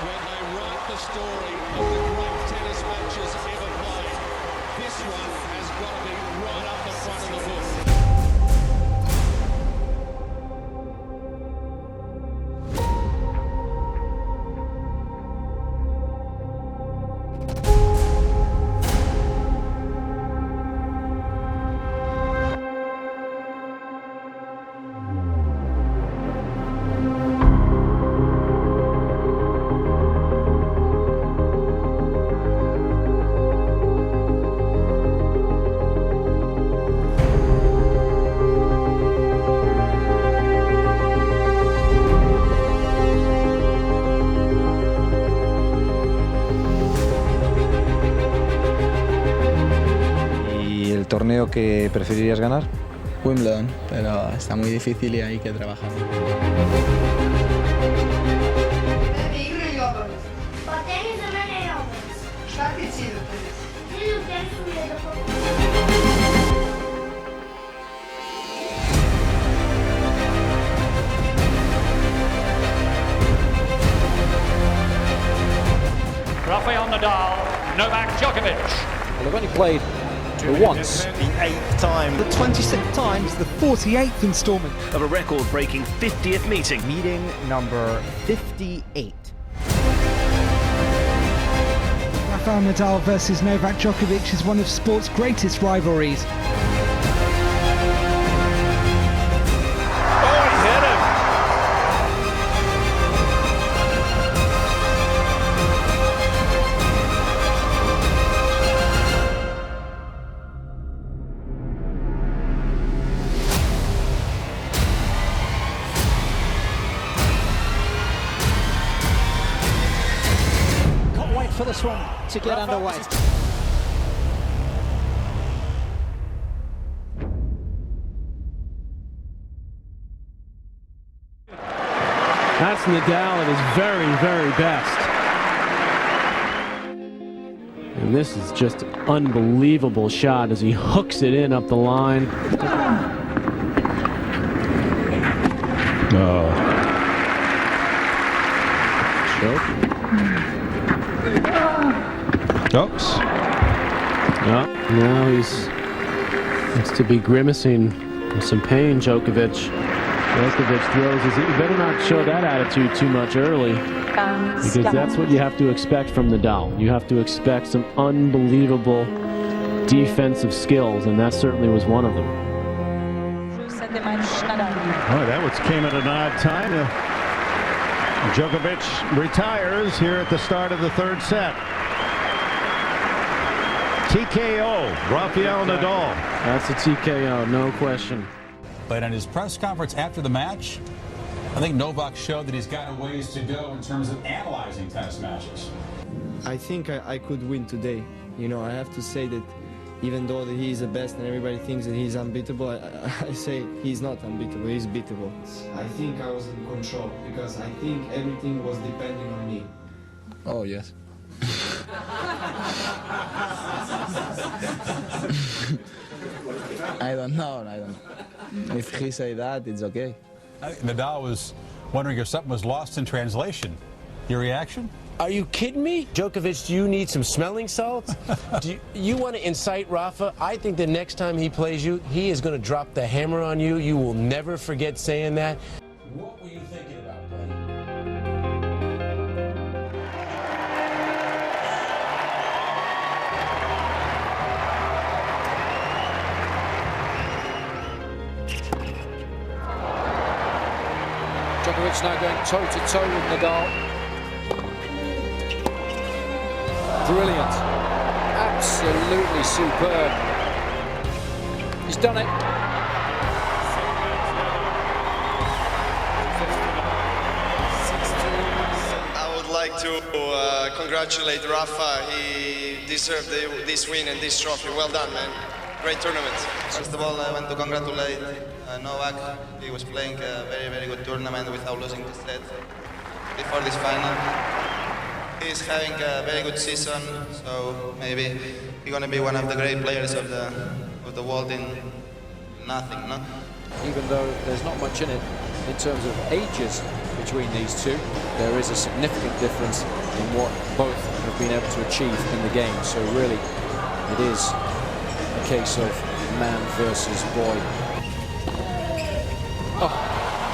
When they write the story of the great tennis matches ever played, this one has got to be right up the front of the book. ¿El torneo que preferirías ganar? Wimbledon, pero está muy difícil y hay que trabajar. Rafa and Nadal, Novak Djokovic. Well, they've only played once. The 8th time. The 26th times, the 48th instalment Of a record-breaking 50th meeting. Meeting number 58. Rafa and Nadal versus Novak Djokovic is one of sport's greatest rivalries. For this one to get underway. That's Nadal at his very, very best. And this is just an unbelievable shot as he hooks it in up the line. Oh. Choke. Oops. Oh, now he's to be grimacing with some pain, Djokovic. Djokovic throws his... You better not show that attitude too much early, because that's what you have to expect from Nadal. You have to expect some unbelievable defensive skills, and that certainly was one of them. Oh, that came at an odd time. Djokovic retires here at the start of the third set. TKO, Rafael Nadal. That's a TKO, no question. But in his press conference after the match, I think Novak showed that he's got a ways to go in terms of analyzing tennis matches. I think I could win today. You know, I have to say that even though that he's the best and everybody thinks that he's unbeatable, I say he's not unbeatable, he's beatable. I think I was in control because I think everything was depending on me. Oh, yes. I don't know. If he say that, it's okay. Nadal was wondering if something was lost in translation. Your reaction? Are you kidding me? Djokovic, do you need some smelling salts? Do you want to incite Rafa? I think the next time he plays you, he is going to drop the hammer on you. You will never forget saying that. What were you thinking about, buddy? Djokovic now going toe-to-toe with Nadal. Brilliant. Absolutely superb. He's done it. I would like to congratulate Rafa. He deserved this win and this trophy. Well done, man. Great tournament. First of all, I want to congratulate Novak. He was playing a very, very good tournament without losing the set before this final. He's having a very good season, so maybe he's going to be one of the great players of the world in nothing, no? Even though there's not much in it in terms of ages between these two. There is a significant difference in what both have been able to achieve in the game. So really, it is a case of man versus boy. Oh,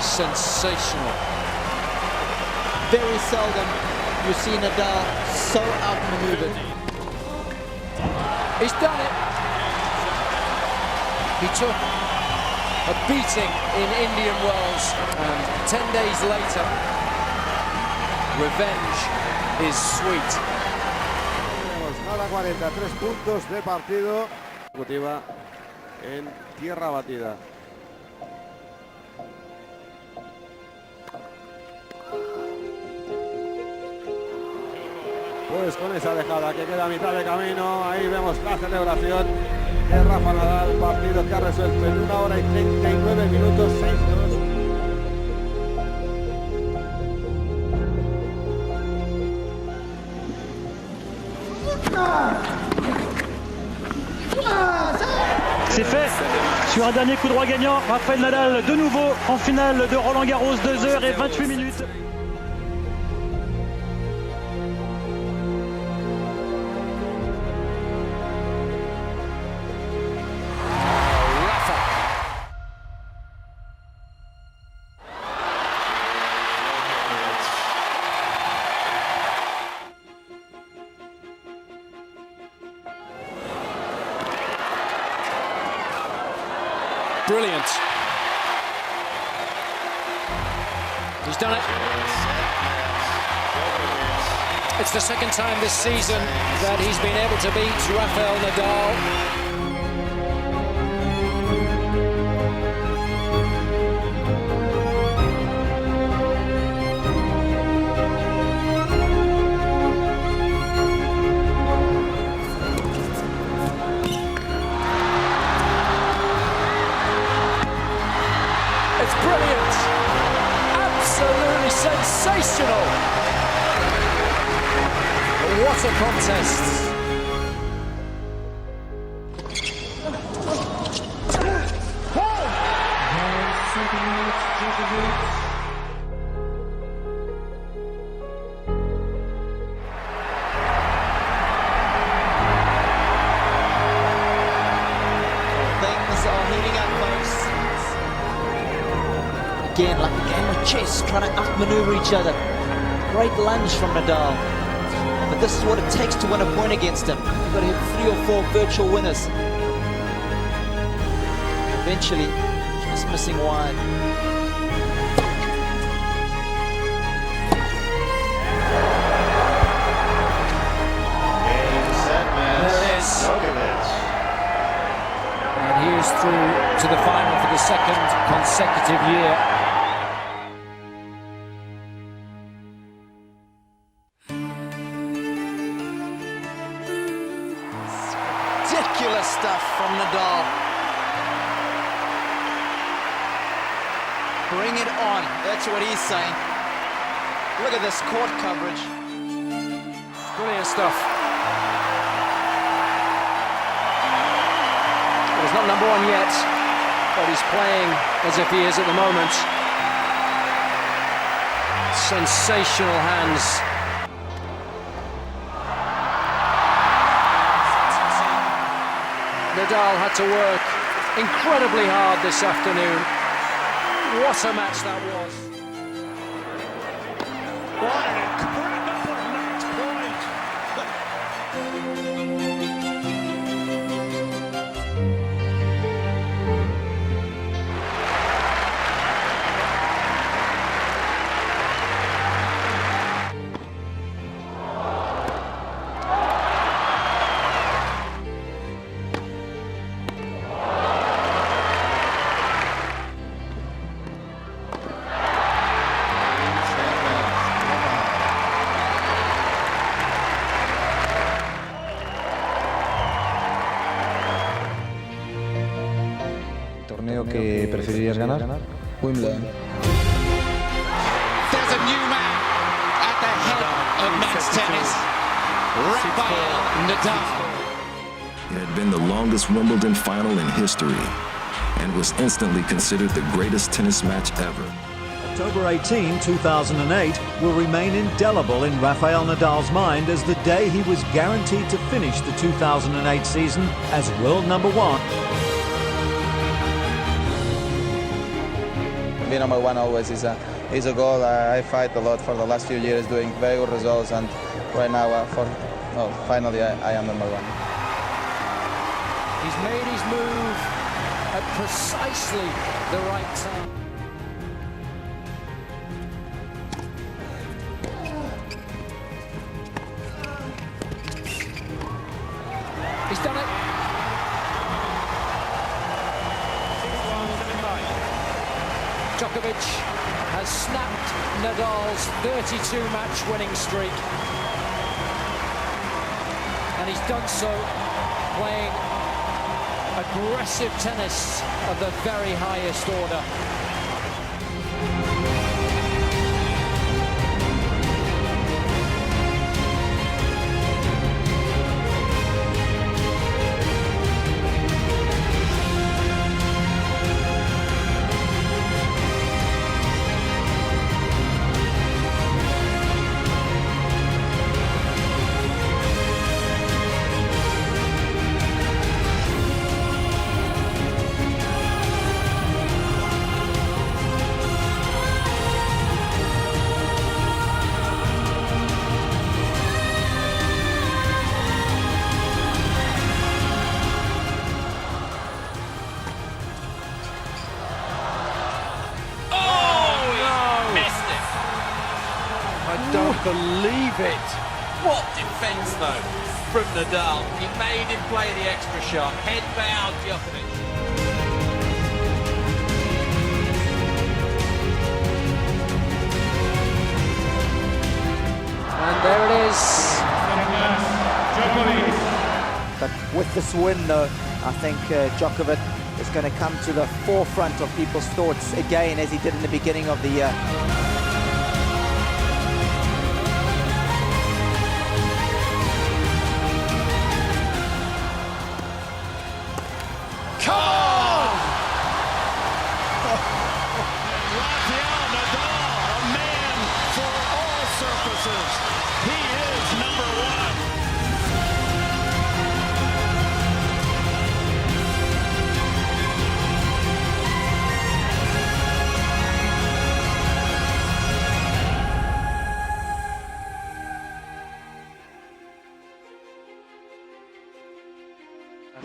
sensational. Very seldom you see Nadal so outmaneuvered. He's done it. He took a beating in Indian Wells, and 10 days later, revenge is sweet. Nada, 43 puntos de partido. Consecutiva en tierra batida. Pues con esa dejada que queda a mitad de camino, ahí vemos la celebración de Rafa Nadal, partido que ha resuelto en 1 hora y 39 minutos, 6-2. C'est fait. Sur un dernier coup droit gagnant, Rafael Nadal de nouveau en finale de Roland Garros, 2 heures et 28 minutes. Brilliant. He's done it. It's the second time this season that he's been able to beat Rafael Nadal. Brilliant! Absolutely sensational! What a contest! Things are heating up, folks. Again, like a game of chess, trying to outmaneuver each other. Great lunge from Nadal. But this is what it takes to win a point against him. You've got to hit 3 or 4 virtual winners. Eventually, just missing wide. Game, set, match. There it is. Djokovic. And he is through to the final for the second consecutive year. Ridiculous stuff from Nadal. Bring it on. That's what he's saying. Look at this court coverage. Brilliant stuff. Well, he's not number one yet, but he's playing as if he is at the moment. Sensational hands. Nadal had to work incredibly hard this afternoon. What a match that was. What an incredible match point. ¿Torneo que preferirías ganar? Wimbledon. There's a new man at the head of men's tennis. Rafael Nadal. It had been the longest Wimbledon final in history and was instantly considered the greatest tennis match ever. October 18, 2008 will remain indelible in Rafael Nadal's mind as the day he was guaranteed to finish the 2008 season as world number one. Being number one always is a goal. I fight a lot for the last few years, doing very good results, and right now, finally, I am number one. He's made his move at precisely the right time. He's done it. Djokovic has snapped Nadal's 32-match winning streak. And he's done so playing aggressive tennis of the very highest order. Don't believe it. What defence though from Nadal. He made him play the extra shot. Head bowed Djokovic. And there it is. But with this win though, I think Djokovic is going to come to the forefront of people's thoughts again as he did in the beginning of the year.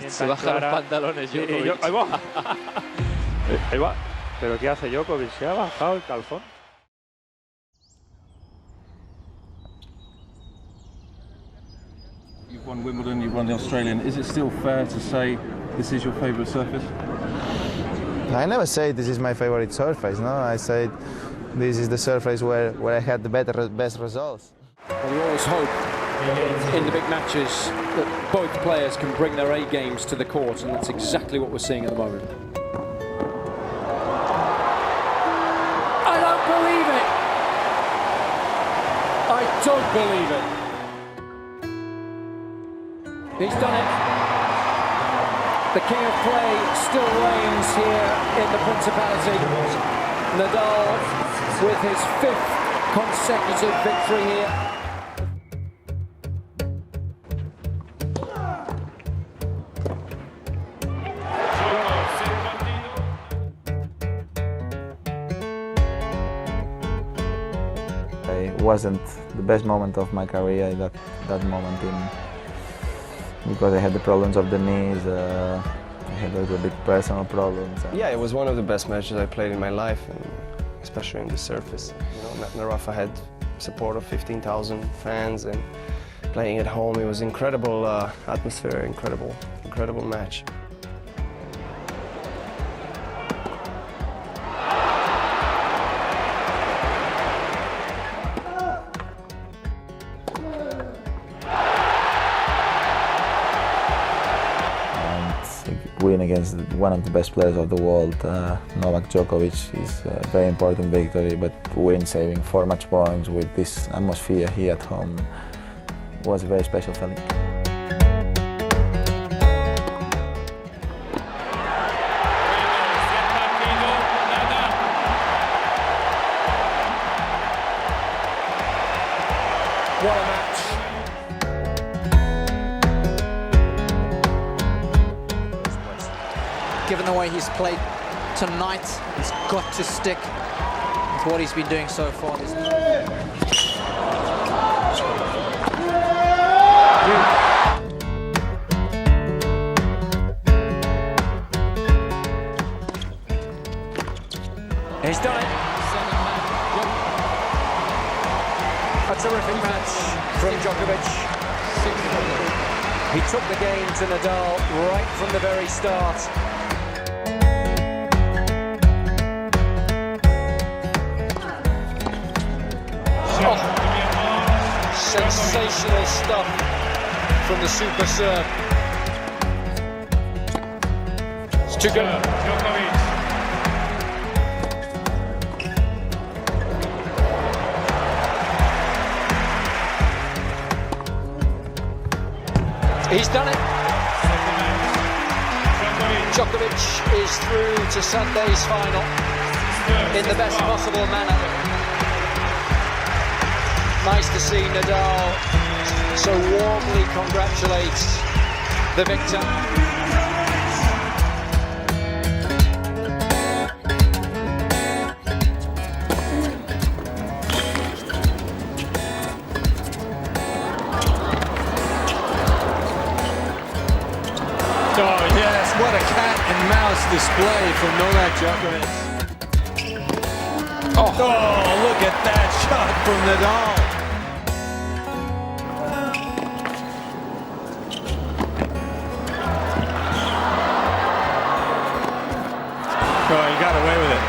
Se baja los pantalones Djokovic. Ahí va. Ahí va. ¿Pero qué hace Djokovic? ¿Se ha bajado el calzón? You've won Wimbledon, you've won the Australian. Is it still fair to say this is your favourite surface? I never say this is my favorite surface, no. I said this is the surface where I had the best results. Well, we always hope in the big matches that both players can bring their A games to the court, and that's exactly what we're seeing at the moment. I don't believe it. I don't believe it. He's done it. The king of play still reigns here in the Principality. Nadal with his 5th consecutive victory here. It wasn't the best moment of my career, that moment, because I had the problems of the knees, I had a little bit personal problems. Yeah, it was one of the best matches I played in my life, and especially on the surface. You know, Rafa had support of 15,000 fans, and playing at home, it was incredible atmosphere, incredible match. Win against one of the best players of the world, Novak Djokovic, is a very important victory, but win saving 4 match points with this atmosphere here at home was a very special feeling. What a match. Given the way he's played tonight, he's got to stick with what he's been doing so far. He's done it. A terrific match from Djokovic. He took the game to Nadal right from the very start. Oh, sensational stuff from the super serve. It's too good. He's done it. Djokovic is through to Sunday's final in the best possible manner. Nice to see Nadal so warmly congratulate the victor. Oh yes, what a cat and mouse display from Novak Djokovic. Oh, look at that shot from Nadal. Oh, he got away with it.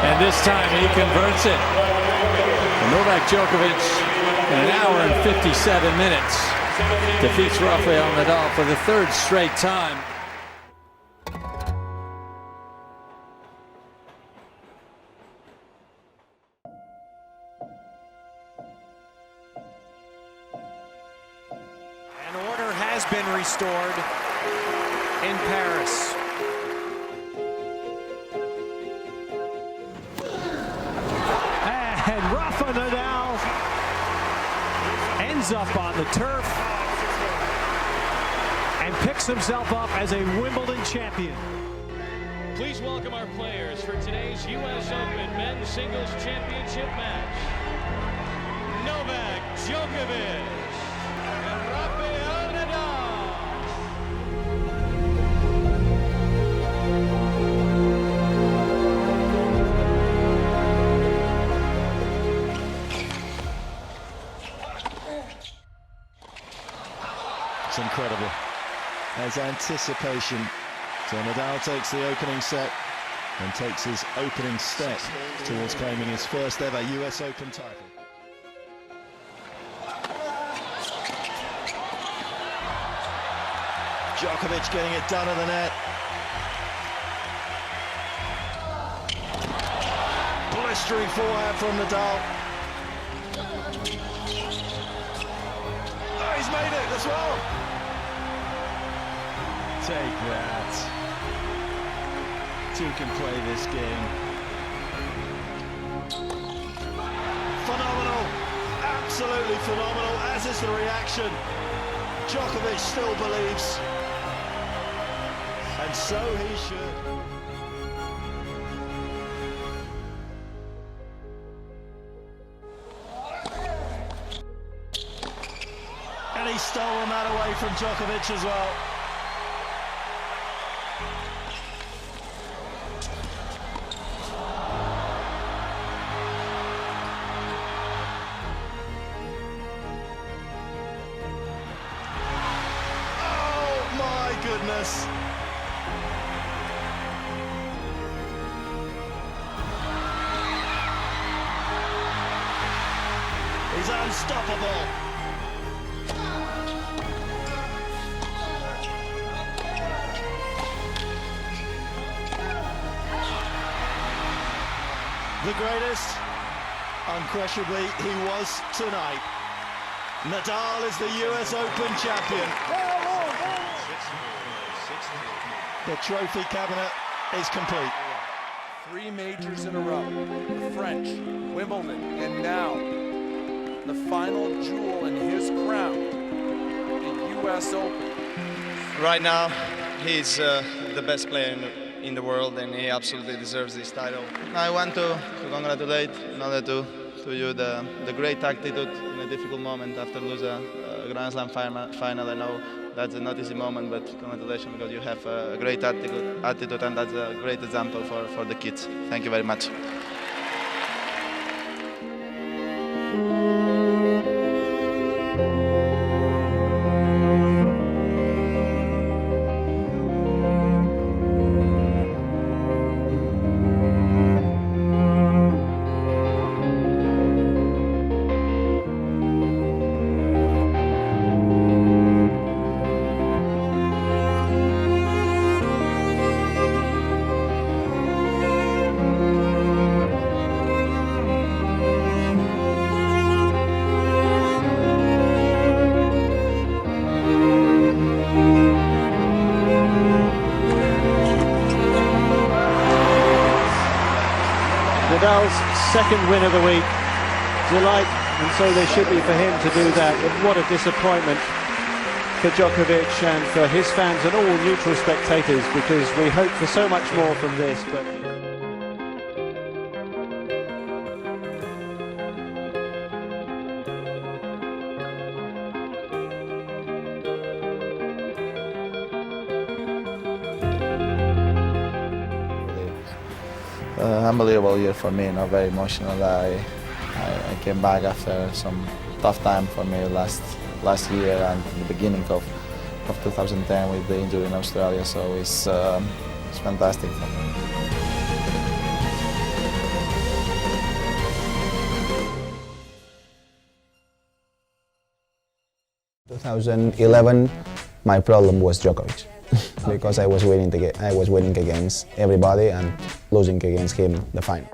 And this time he converts it. Novak Djokovic, in an hour and 57 minutes, defeats Rafael Nadal for the third straight time. An order has been restored in Paris. And Rafa Nadal ends up on the turf and picks himself up as a Wimbledon champion. Please welcome our players for today's U.S. Open Men's Singles Championship match. Novak Djokovic and Rafael Nadal. It's incredible. There's anticipation. So Nadal takes the opening set and takes his opening step towards claiming his first ever US Open title. Djokovic getting it done at the net. Blistering forehand from Nadal. Oh, he's made it as well. Take that. Two can play this game. Phenomenal. Absolutely phenomenal, as is the reaction. Djokovic still believes. And so he should. And he stolen that away from Djokovic as well. Goodness. He's unstoppable. The greatest, unquestionably, he was tonight. Nadal is the US Open champion. The trophy cabinet is complete. 3 majors in a row, the French, Wimbledon, and now the final jewel in his crown, the US Open. Right now, he's the best player in the world, and he absolutely deserves this title. I want to congratulate, in order to you, the great attitude in a difficult moment after losing a Grand Slam final. I know that's a not easy moment, but congratulations, because you have a great attitude, and that's a great example for the kids. Thank you very much. Nadal's second win of the week. Delight, and so there should be for him to do that. But what a disappointment for Djokovic and for his fans and all neutral spectators, because we hope for so much more from this. But unbelievable year for me, very emotional. I came back after some tough time for me last year and the beginning of 2010 with the injury in Australia, so it's fantastic for me. In 2011, my problem was Djokovic. Because I was winning against everybody and losing against him the final.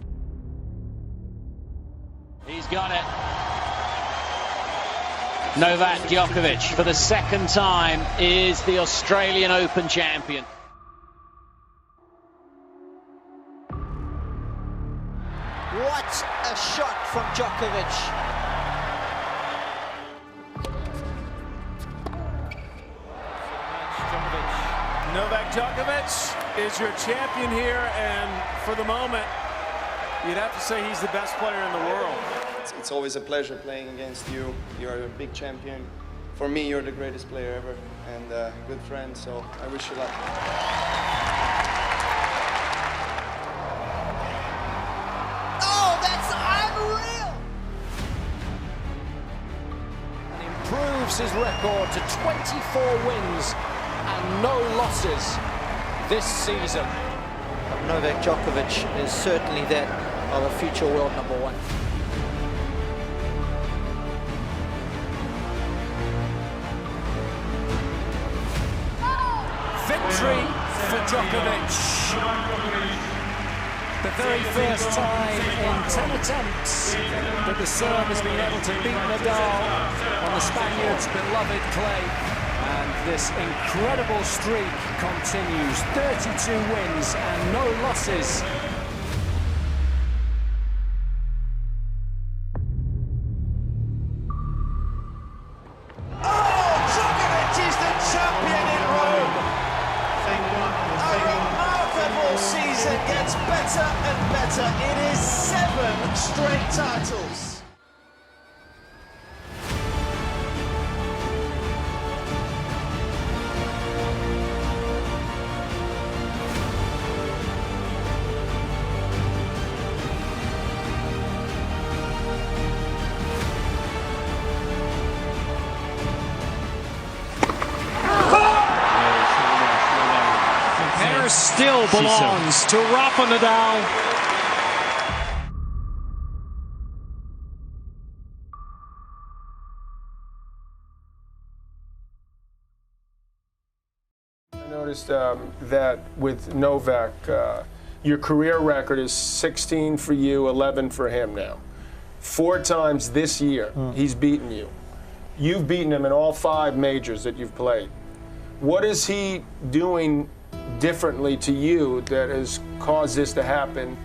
He's got it. Novak Djokovic, for the second time, is the Australian Open champion. What a shot from Djokovic. Novak Djokovic is your champion here, and for the moment, you'd have to say he's the best player in the world. It's always a pleasure playing against you. You're a big champion. For me, you're the greatest player ever, and a good friend, so I wish you luck. Oh, that's unreal! And improves his record to 24 wins and no losses this season. Novak Djokovic is certainly that of a future world #1. Victory for Djokovic. The very first time in 10 attempts that the serve has been able to beat Nadal on the Spaniard's beloved clay. And this incredible streak continues. 32 wins and no losses. Oh, Djokovic is the champion in Rome. A remarkable season gets better and better. It is 7 straight titles. still belongs to Rafa Nadal. I noticed that with Novak, your career record is 16 for you, 11 for him now. 4 times this year, he's beaten you. You've beaten him in all 5 majors that you've played. What is he doing differently to you that has caused this to happen?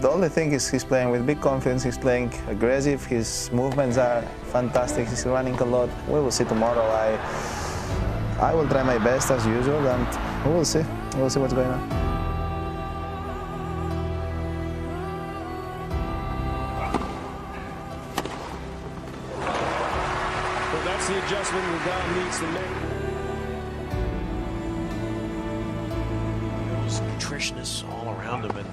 The only thing is he's playing with big confidence, he's playing aggressive, his movements are fantastic, he's running a lot. We will see tomorrow. I will try my best as usual, and we will see. We'll see what's going on. Well, that's the adjustment Nadal needs to make. There was contritionists all around him, and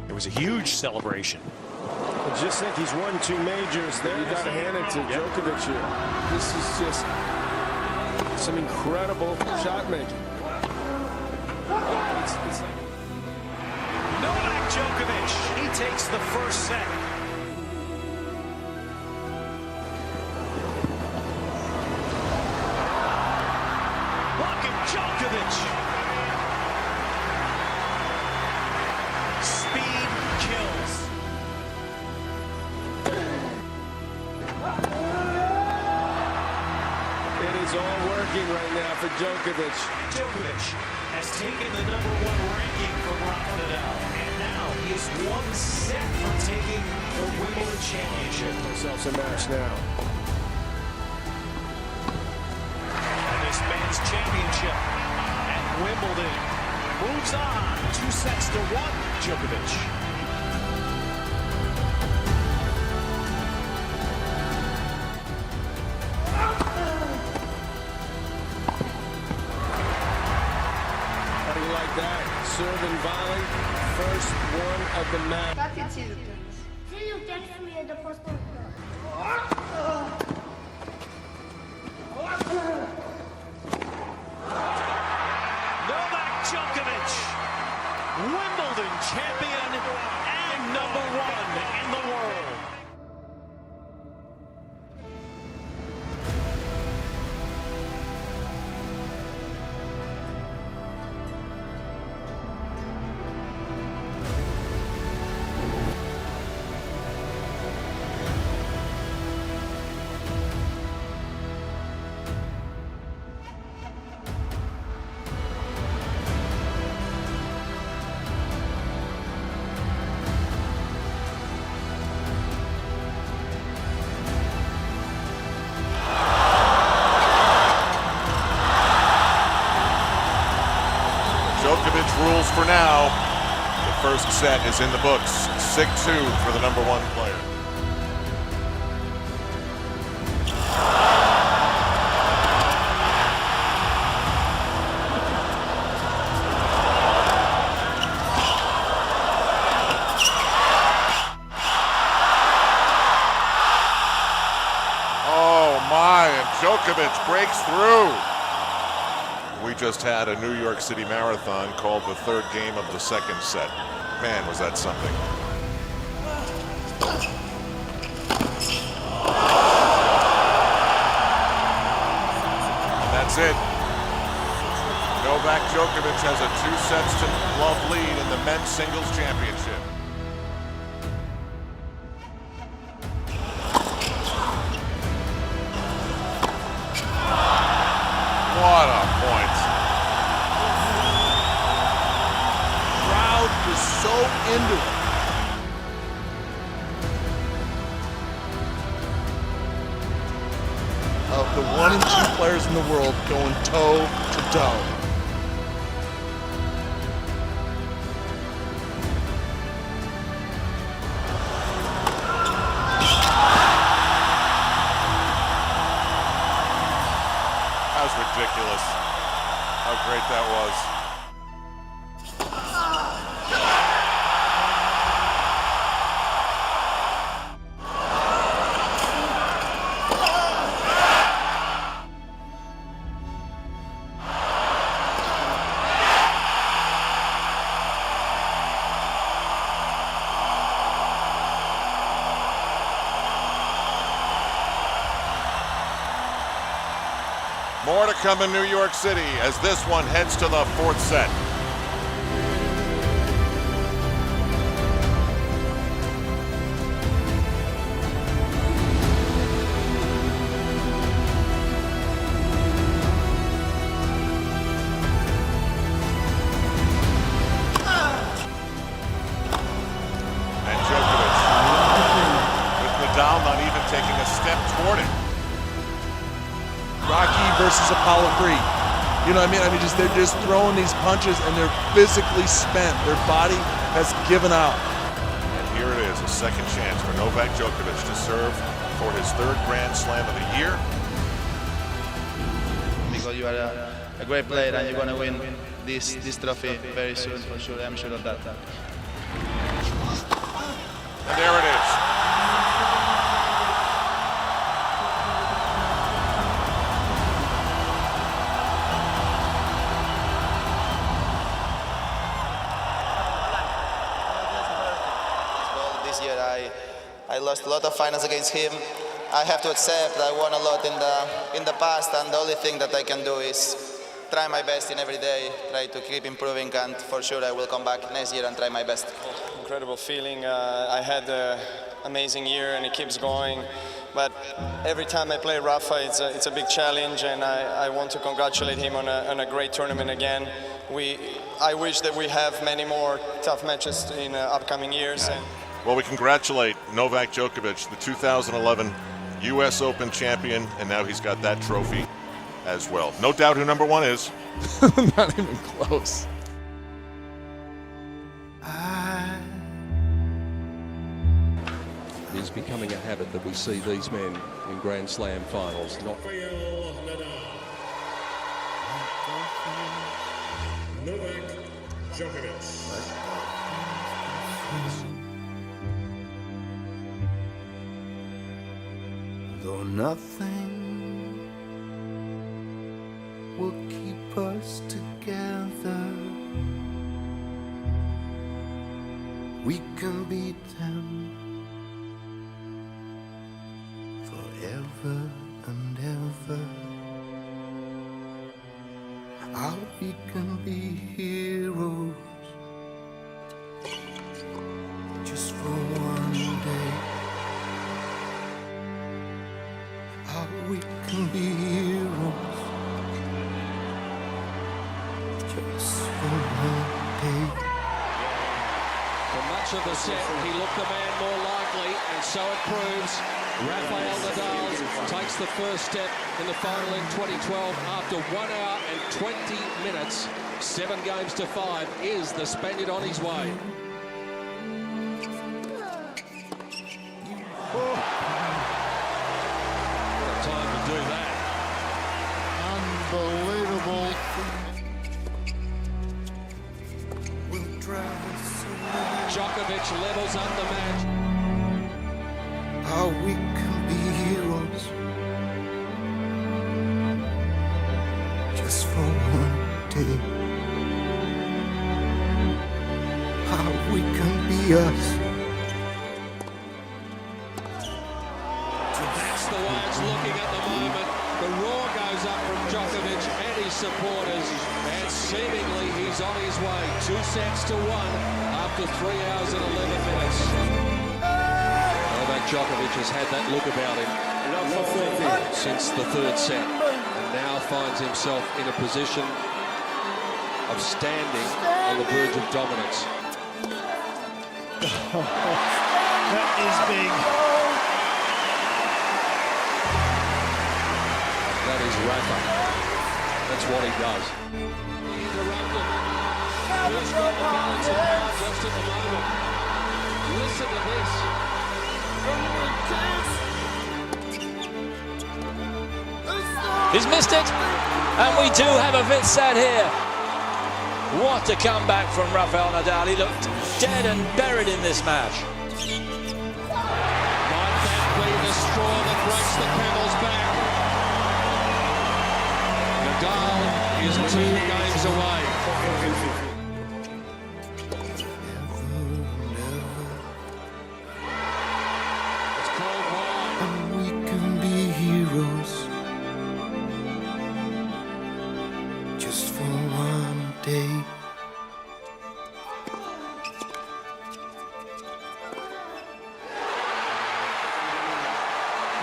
it was a huge celebration. I just think he's won 2 majors. There, you got to hand it to Djokovic here. This is just some incredible shot making. Novak Djokovic, he takes the first set. Look at Djokovic. Speed kills. It is all working right now for Djokovic. Djokovic has taken the #1 ranking from Rafa and Nole, and now he is 1 set from taking the Wimbledon championship. Ourselves a match now. And this man's championship at Wimbledon moves on 2 sets to 1. Djokovic. That serve and volley, first one of the match. Novak Djokovic, Wimbledon champion and #1 in the world. Djokovic rules for now. The first set is in the books. 6-2 for the #1 player. Oh my, and Djokovic breaks through. We just had a New York City marathon called the 3rd game of the 2nd set. Man, was that something. That's it. Novak Djokovic has a 2-sets-to-love lead in the men's singles championship. What a point. Crowd is so into it. Of the 1 and 2 players in the world going toe to toe. That was ridiculous. How great that was. More to come in New York City as this one heads to the 4th set. versus Apollo Creed. You know what I mean? They're just throwing these punches and they're physically spent. Their body has given out. And here it is, a second chance for Novak Djokovic to serve for his third Grand Slam of the year. Because you are a great player and you're going to win this trophy very soon, for sure. I'm sure of that. And there it is. This year I lost a lot of finals against him. I have to accept I won a lot in the past, and the only thing that I can do is try my best in every day, try to keep improving, and for sure I will come back next year and try my best. Incredible feeling. I had an amazing year and it keeps going. But every time I play Rafa, it's a big challenge, and I want to congratulate him on a great tournament again. I wish that we have many more tough matches in upcoming years. Well, we congratulate Novak Djokovic, the 2011 U.S. Open champion, and now he's got that trophy as well. No doubt who number one is. Not even close. It is becoming a habit that we see these men in Grand Slam finals. Rafael Nadal. Novak Djokovic. Though nothing will keep us together, we can beat them forever and ever. How we can be heroes just for one day. How we can be heroes just for one day. For much of the set, he looked the man more likely, and so it proves. Rafael Nadal takes the first step in the final in 2012 after 1 hour and 20 minutes. 7 games to 5 is the Spaniard on his way. Time to do that. Unbelievable. Djokovic levels up the match. How we can be heroes just for one day. How we can be us. That's the way it's looking at the moment. The roar goes up from Djokovic and his supporters, and seemingly he's on his way. 2 sets to 1 after 3 hours and 11 minutes. Novak Djokovic has had that look about him since the 3rd set, and now finds himself in a position of standing on the verge of dominance. That is big. That is Rafa. That's what he does. Interrupted. Who's got the balance of power just at the moment? Listen to this. He's missed it, and we do have a fifth set here. What a comeback from Rafael Nadal. He looked dead and buried in this match. Might that be the straw that breaks the camel's back? Nadal is 2 games away. It's called wide. And we can be heroes just for one day.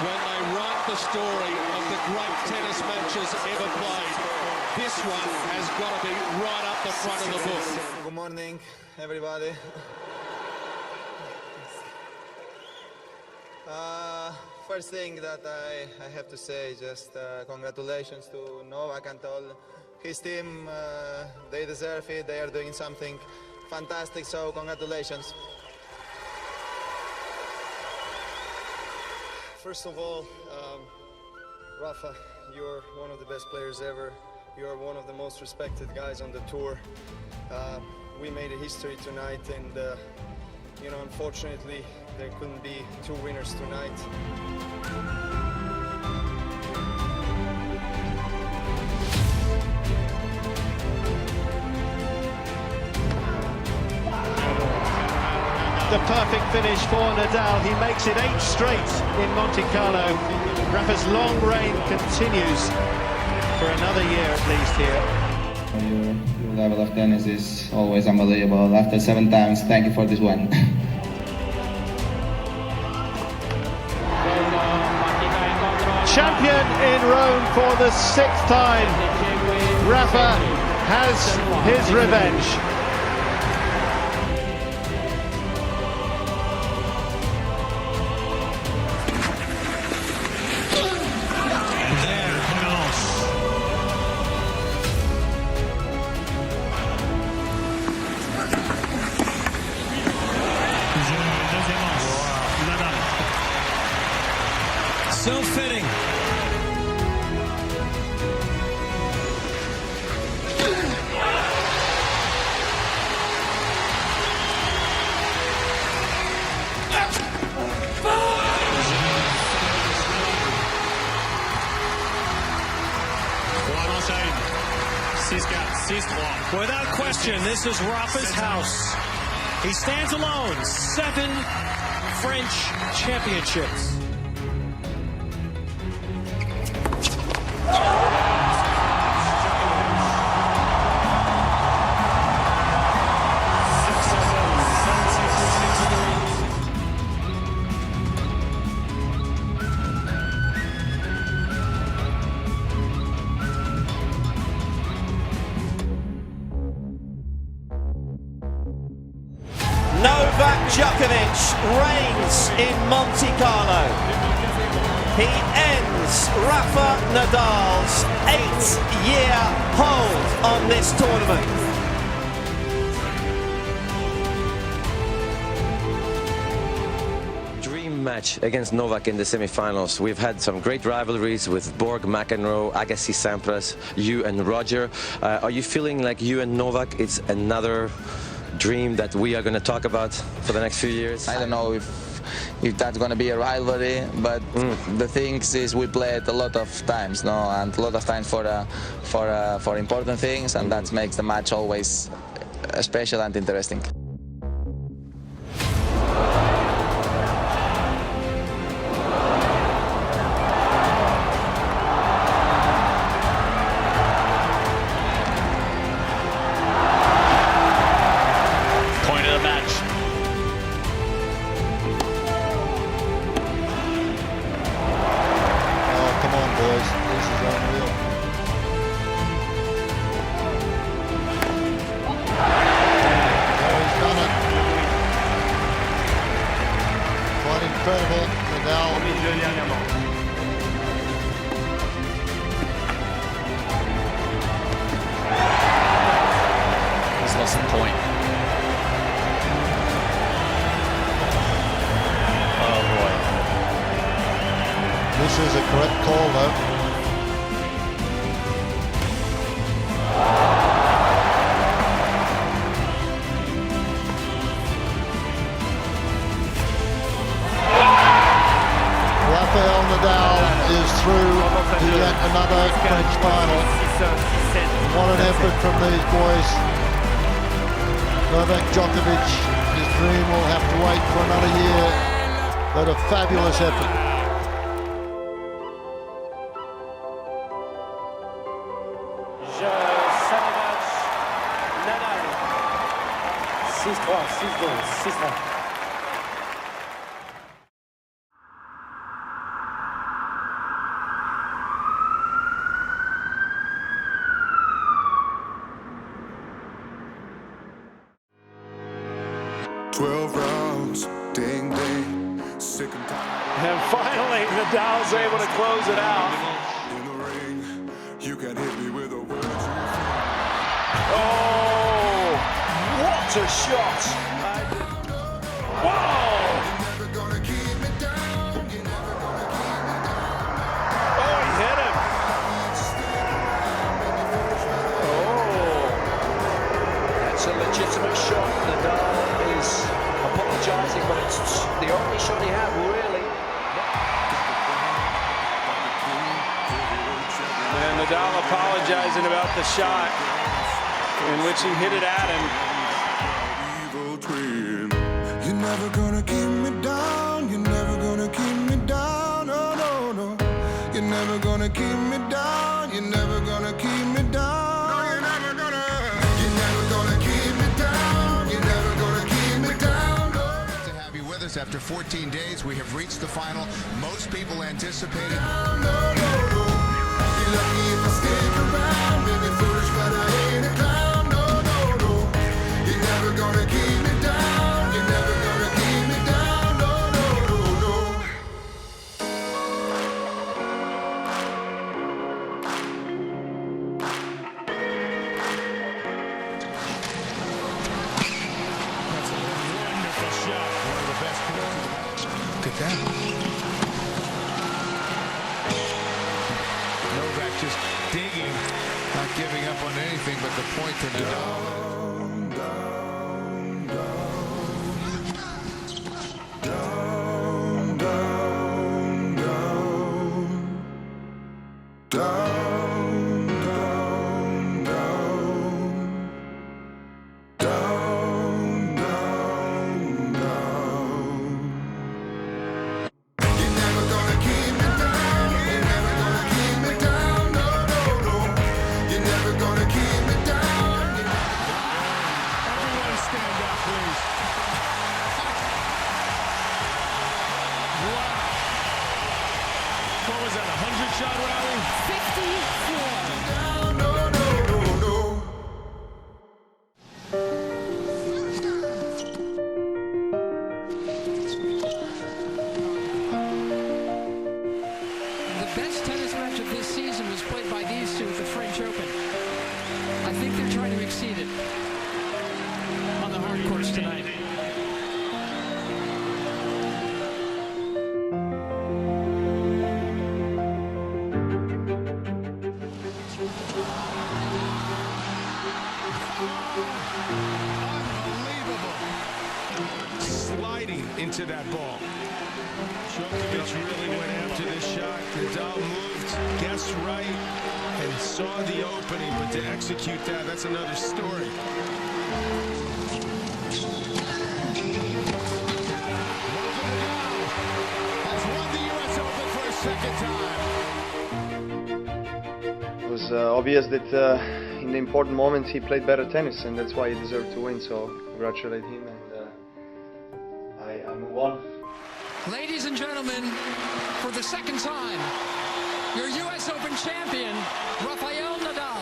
When they write the story of the great tennis matches ever played, this one has got to be right up the front of the book. Good morning, everybody. first thing that I have to say is just congratulations to Novak and all his team. They deserve it. They are doing something fantastic, so congratulations. First of all, Rafa, you're one of the best players ever. You're one of the most respected guys on the tour. We made a history tonight, and you know, unfortunately, there couldn't be two winners tonight. The perfect finish for Nadal. He makes it 8 straight in Monte Carlo. Rafa's long reign continues for another year at least here. Your level of tennis is always unbelievable. After 7 times, thank you for this one. Champion in Rome for the 6th time. Rafa has his revenge. So fitting. Without question, this is Rafa's house. He stands alone. 7 French championships. Novak Djokovic reigns in Monte Carlo. He ends Rafa Nadal's 8-year hold on this tournament. Dream match against Novak in the semi-finals. We've had some great rivalries with Borg, McEnroe, Agassi, Sampras, you and Roger. Are you feeling like you and Novak, it's another dream that we are going to talk about for the next few years? I don't know if that's going to be a rivalry, but the thing is we played a lot of times, no, and a lot of times for important things, and that makes the match always special and interesting. Incredible, Nadal. He's lost the point. Oh boy. This is a correct call though. Rafael Nadal is through to yet another French final. What an effort from these boys. Novak Djokovic, his dream will have to wait for another year, but a fabulous effort. Nadal. 6-3, 6-2, 6-3. Rounds, ding ding, sick and tired. And finally, Nadal's able to close it out. You can hit me with a word. Oh, what a shot! Whoa! Oh, he hit him. Oh, That's a legitimate shot. Nadal is apologising, but it's the only shot he had, really. And Nadal apologizing about the shot in which he hit it at him. Evil twin. You're never gonna keep me down. You're never gonna keep me down. Oh, no, no. You're never gonna keep me down. You're never gonna keep me down. No, you're never gonna. You're never gonna keep me down. You're never gonna keep me down. To have you with us after 14 days, we have reached the final. Most people anticipated. Lucky if I stick around, maybe foolish, but I ain't a clown. No, no, no. You're never gonna keep me down. You're never gonna keep me down. No, no, no, no. That's a wonderful shot. One of the best points of the match. Look at that. Novak just digging, not giving up on anything but the point to Nadal. What was that, a 100-shot rally? 54. No, no, no, no. The best tennis match of this season was played by these two at the French Open. I think they're trying to exceed it on the hard courts tonight. Sliding into that ball. Djokovic really went after this shot. Nadal moved, guessed right, and saw the opening, but to execute that, that's another story. Has won the U.S. Open for a second time. It was obvious that in the important moments he played better tennis, and that's why he deserved to win, so congratulate him, and I move on. Ladies and gentlemen, for the second time, your U.S. Open champion, Rafael Nadal.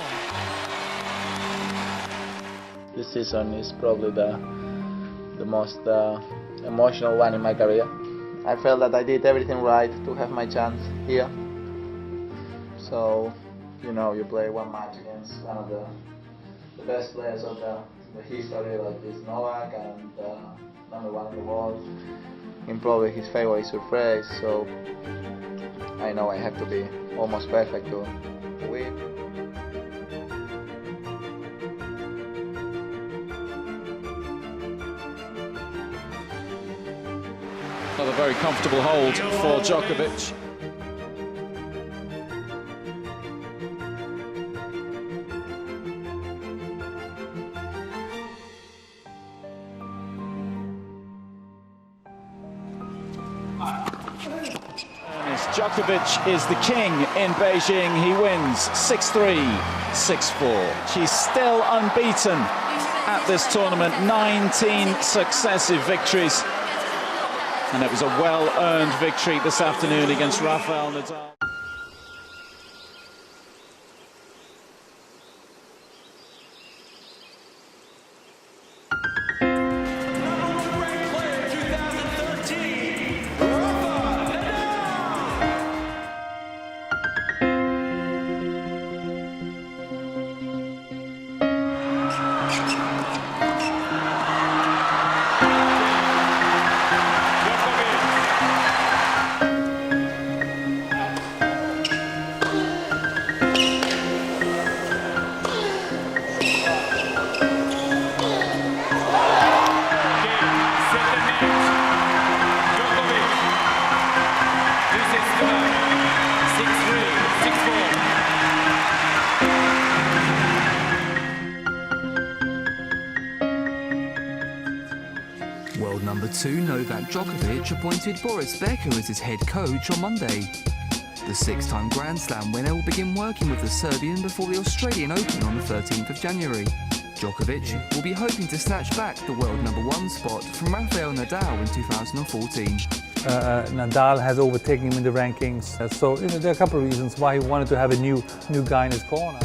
This season is probably the most emotional one in my career. I felt that I did everything right to have my chance here. So, you know, you play one match against one of the best players of the history, like this Novak, and #1 in the world. In probably his favorite surprise, so I know I have to be almost perfect to win. Another very comfortable hold for Djokovic. Djokovic is the king in Beijing. He wins 6-3, 6-4. She's still unbeaten at this tournament, 19 successive victories. And it was a well-earned victory this afternoon against Rafael Nadal. #1 ranked player 2013, Rafa Nadal. World number 2 Novak Djokovic appointed Boris Becker as his head coach on Monday. The six-time Grand Slam winner will begin working with the Serbian before the Australian Open on the 13th of January. Djokovic will be hoping to snatch back the world number 1 spot from Rafael Nadal in 2014. Nadal has overtaken him in the rankings, so there are a couple of reasons why he wanted to have a new guy in his corner.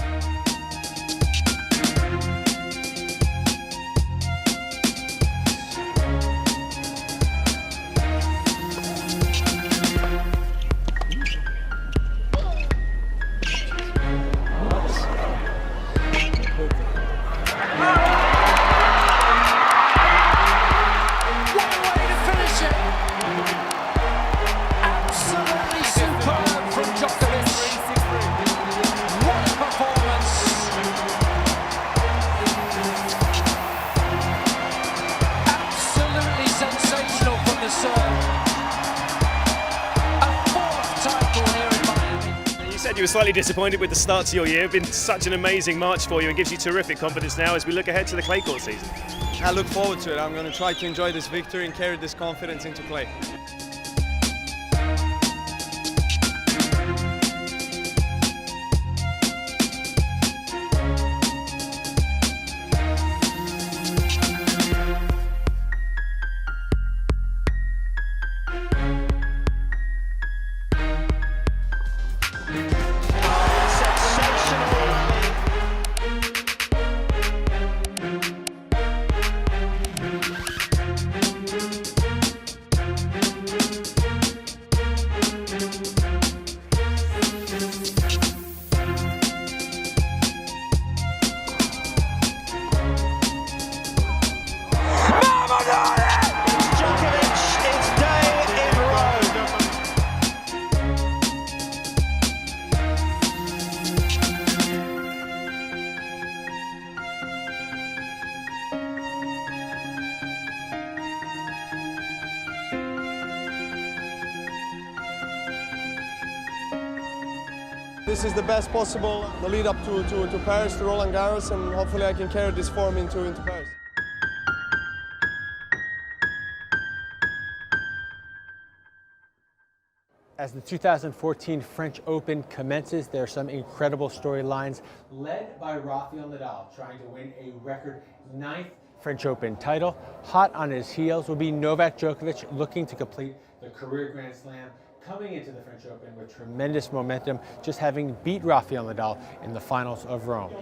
You were slightly disappointed with the start to your year. It's been such an amazing March for you and gives you terrific confidence now as we look ahead to the clay court season. I look forward to it. I'm going to try to enjoy this victory and carry this confidence into clay. This is the best possible, the lead up to Paris, to Roland Garros, and hopefully I can carry this form into Paris. As the 2014 French Open commences, there are some incredible storylines led by Rafael Nadal trying to win a record 9th French Open title. Hot on his heels will be Novak Djokovic looking to complete the career Grand Slam, coming into the French Open with tremendous momentum, just having beat Rafael Nadal in the finals of Rome.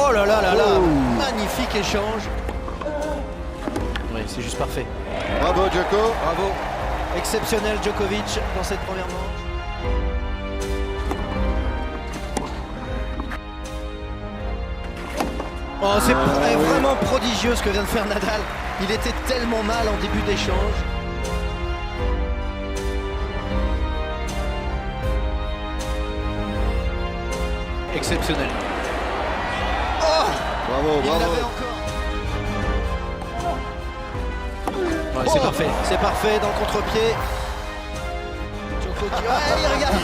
Oh là là là là, magnifique échange. Oui, c'est juste parfait. Bravo Djoko. Bravo. Exceptionnel Djokovic dans cette première manche. Oh, c'est vraiment prodigieux ce que vient de faire Nadal. Il était tellement mal en début d'échange. Exceptionnel. Oh, bravo, il bravo. l'avait encore. Ouais, c'est parfait dans le contre-pied. Djoko qui... Ouais, regarde.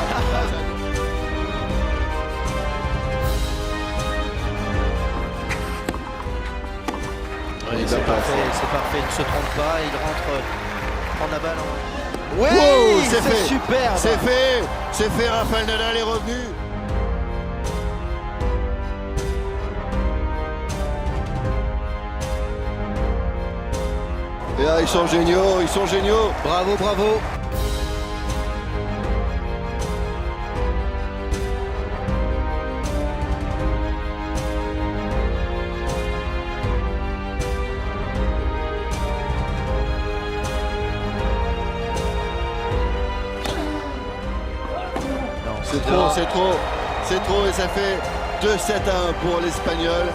Ouais, c'est parfait, il ne se trompe pas, il rentre, prend la balle en... Oui, wow, c'est superbe. C'est fait, Rafael Nadal est revenu. Et là, ils sont géniaux, Bravo, bravo. C'est trop et ça fait 2-7-1 pour l'Espagnol.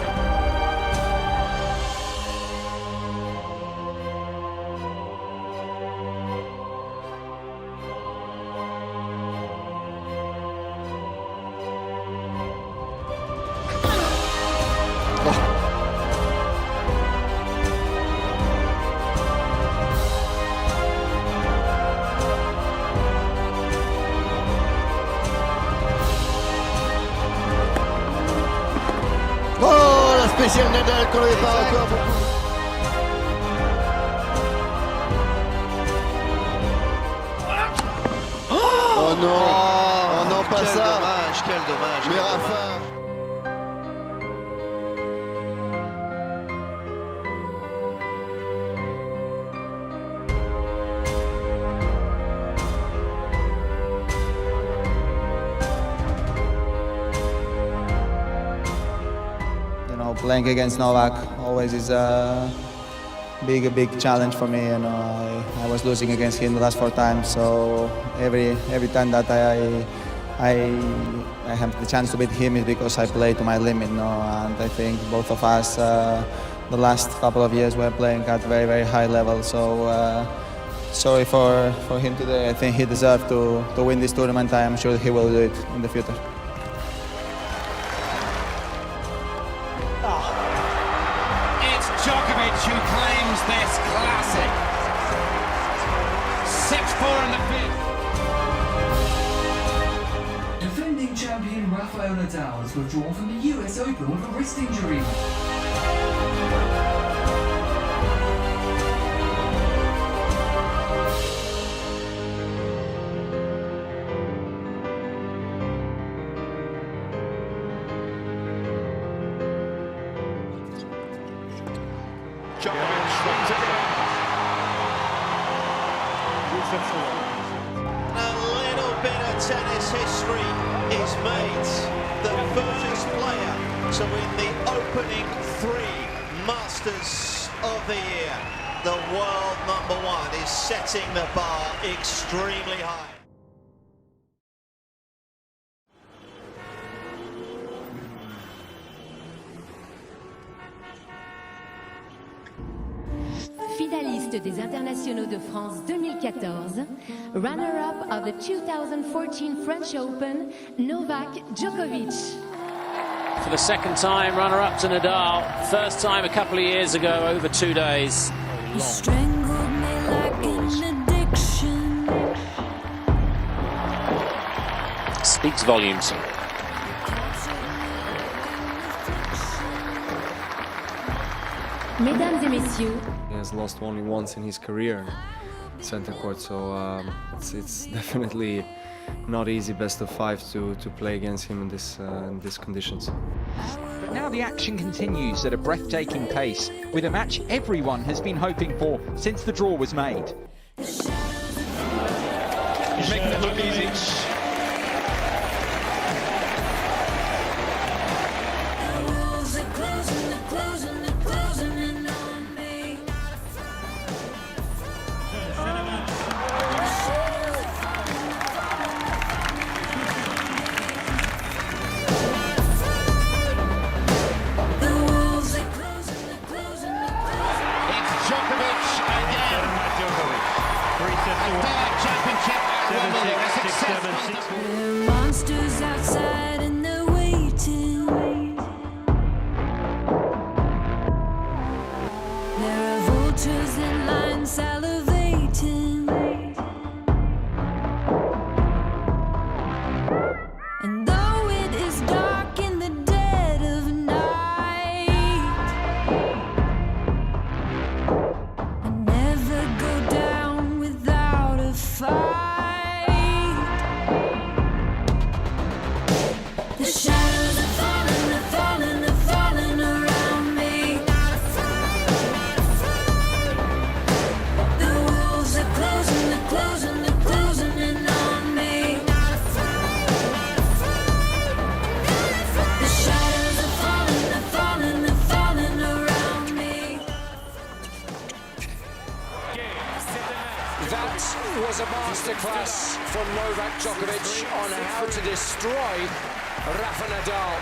Rafael Nadal quand il pas encore beaucoup. Oh non, oh non, pas ça. Quel dommage. Mais Rafa. You know, playing against Novak always is a big challenge for me. You know, I was losing against him the last 4 times, so every time that I have the chance to beat him is because I play to my limit. You know, and I think both of us the last couple of years were playing at very high level. So sorry for him today. I think he deserved to win this tournament. I am sure he will do it in the future. It's Djokovic who claims this classic. 6-4 in the fifth. Defending champion Rafael Nadal has withdrawn from the US Open with a wrist injury. Djokovic once again. A little bit of tennis history is made. The first player to win the opening 3 Masters of the year. The world #1 is setting the bar extremely high. Finaliste des Internationaux de France 2014, runner-up of the 2014 French Open, Novak Djokovic. For the second time, runner-up to Nadal. First time a couple of years ago, over 2 days. You strangled me like an addiction. Speaks volumes. Mesdames et messieurs, he has lost only once in his career center court, so it's definitely not easy best of 5 to play against him in these conditions. But now the action continues at a breathtaking pace, with a match everyone has been hoping for since the draw was made. He's making it look easy. Monsters outside and they're waiting. There are vultures in line salivating. And though it is dark in the dead of night, I never go down without a fight. The shadows are falling, they're falling, they're falling around me. The walls are closing, they're closing, they're closing in on me. The shadows are falling, they're falling, they're falling around me. That was a masterclass from Novak Djokovic on how to destroy Rafa Nadal.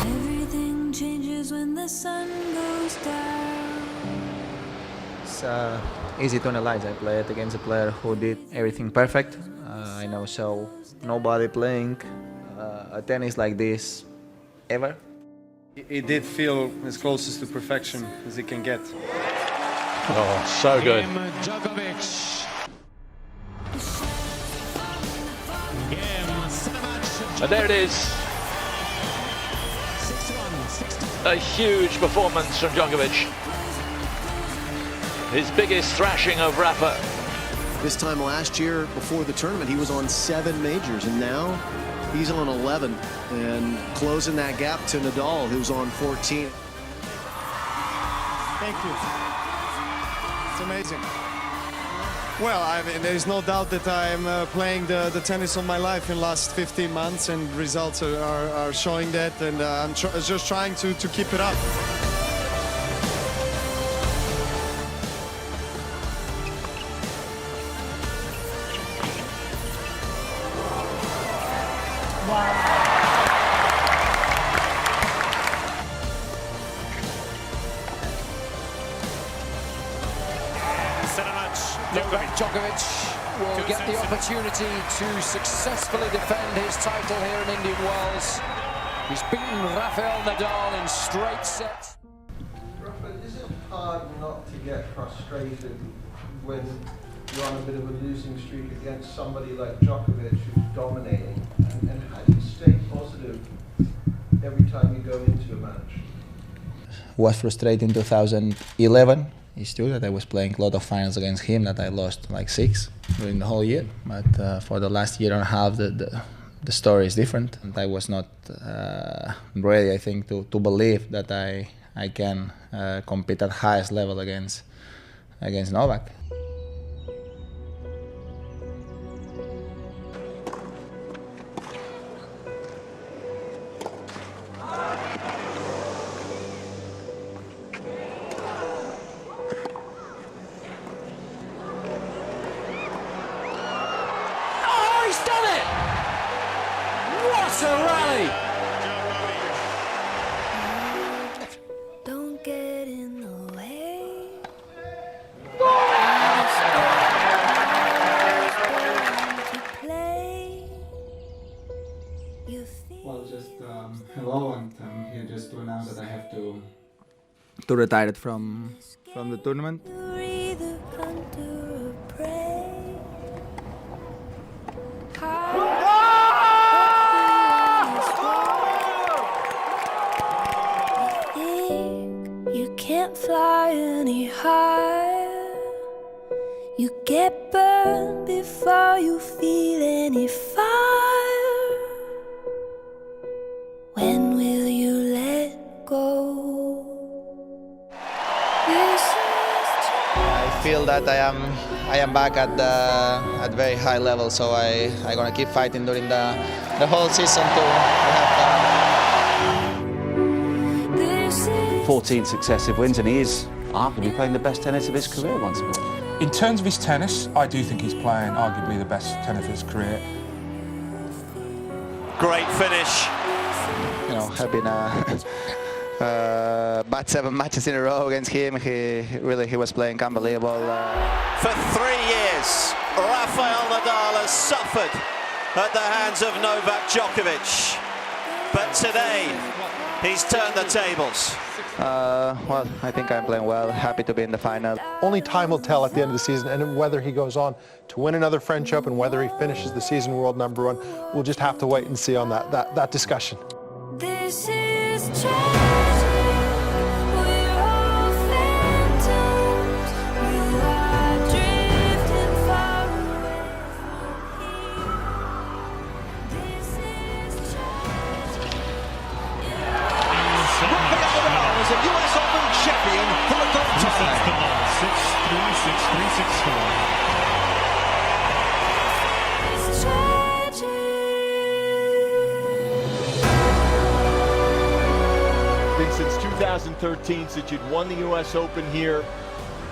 Everything changes when the sun goes down. It's easy to analyze. I played against a player who did everything perfect. I never saw nobody playing a tennis like this ever. It did feel as close to perfection as it can get. Oh, so good. Djokovic. And there it is. 6-1, 6-2. A huge performance from Djokovic. His biggest thrashing of Rafa. This time last year, before the tournament, he was on 7 majors, and now he's on 11, and closing that gap to Nadal, who's on 14. Thank you. It's amazing. Well, I mean, there's no doubt that I'm playing the tennis of my life in the last 15 months, and results are showing that, and I'm just trying to keep it up. Novak Djokovic will get the opportunity to successfully defend his title here in Indian Wells. He's beaten Rafael Nadal in straight sets. Rafa, is it hard not to get frustrated when you're on a bit of a losing streak against somebody like Djokovic who's dominating? And how do you stay positive every time you go into a match? Was frustrating in 2011. It's true that I was playing a lot of finals against him that I lost like 6 during the whole year. But for the last year and a half, the story is different. And I was not ready, I think, to believe that I can compete at highest level against Novak. He's done it! What a rally! Don't get in the way. Well, just hello, and I'm here just to announce that I have to retire from the tournament. You can't fly any higher. You get burned before you feel any fire. When will you let go? I feel that I am back at very high level, so I'm gonna keep fighting during the whole season to have fun. 14 successive wins, and he is arguably playing the best tennis of his career once more. In terms of his tennis, I do think he's playing arguably the best tennis of his career. Great finish. You know, I've been bad 7 matches in a row against him. He was playing unbelievable. For 3 years, Rafael Nadal has suffered at the hands of Novak Djokovic. But today, he's turned the tables. Well, I think I'm playing well. Happy to be in the final. Only time will tell at the end of the season, and whether he goes on to win another French Open, whether he finishes the season world #1, we'll just have to wait and see on that discussion. This is tragic. We're all phantoms. You are drifting far away from here. This is tragic. Rafael Nadal is a US Open champion for a gold tie. 6-3, 6-3, 6-4. It's tragic. I think since 2013, since you'd won the US Open here,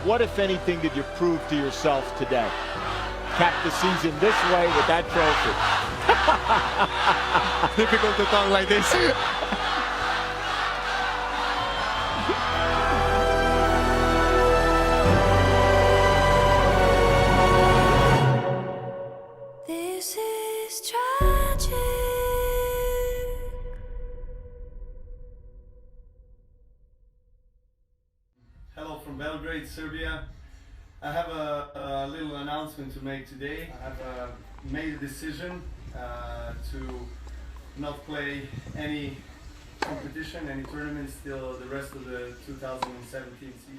what, if anything, did you prove to yourself today? Cap the season this way with that trophy. Difficult to talk like this. This is tragic. Hello from Belgrade, Serbia. I have a little announcement to make today. I have made a decision to not play any competition, any tournaments till the rest of the 2017 season?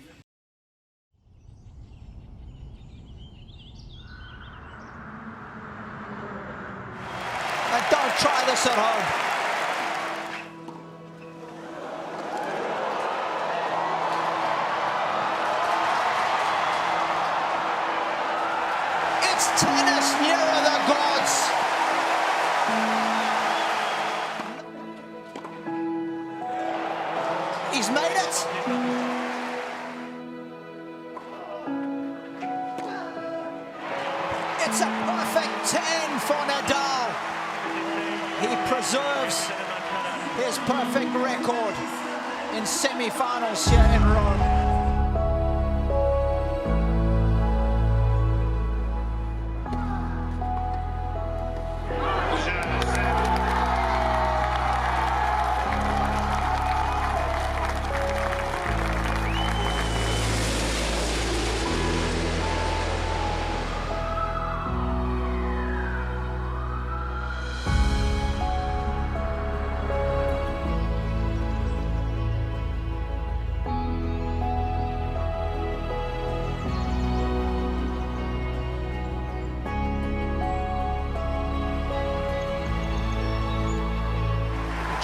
And don't try this at home. It's tennis nearer the gods. He's made it. It's a perfect 10 for Nadal. He preserves his perfect record in semi-finals here in Rome.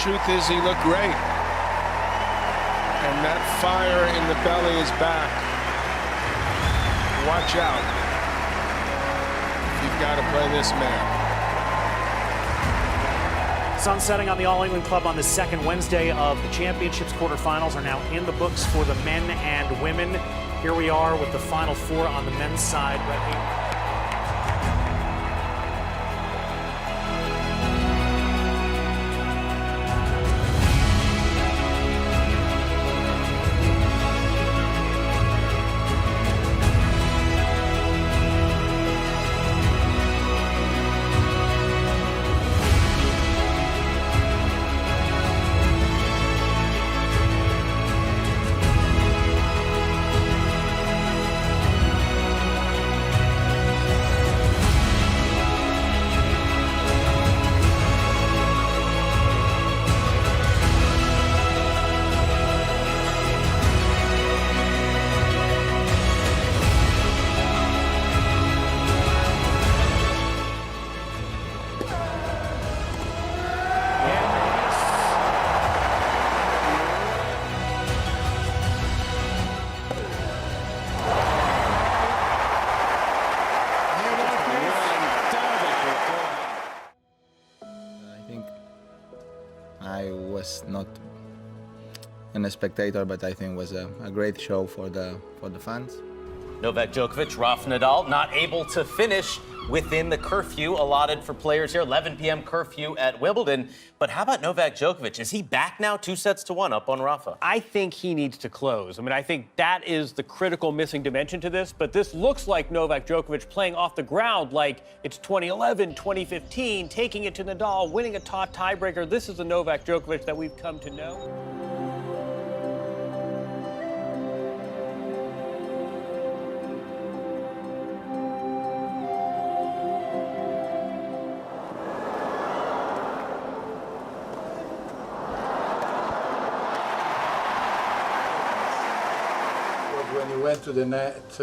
Truth is, he looked great. And that fire in the belly is back. Watch out. You've got to play this man. Sun setting on the All England Club on the second Wednesday of the championships. Quarterfinals are now in the books for the men and women. Here we are with the final four on the men's side. I was not a spectator, but I think it was a great show for the fans. Novak Djokovic, Rafa Nadal, not able to finish within the curfew allotted for players here, 11 p.m. curfew at Wimbledon. But how about Novak Djokovic? Is he back now 2-1 up on Rafa? I think he needs to close. I mean, I think that is the critical missing dimension to this. But this looks like Novak Djokovic playing off the ground like it's 2011, 2015, taking it to Nadal, winning a tiebreaker. This is the Novak Djokovic that we've come to know. When you went to the net,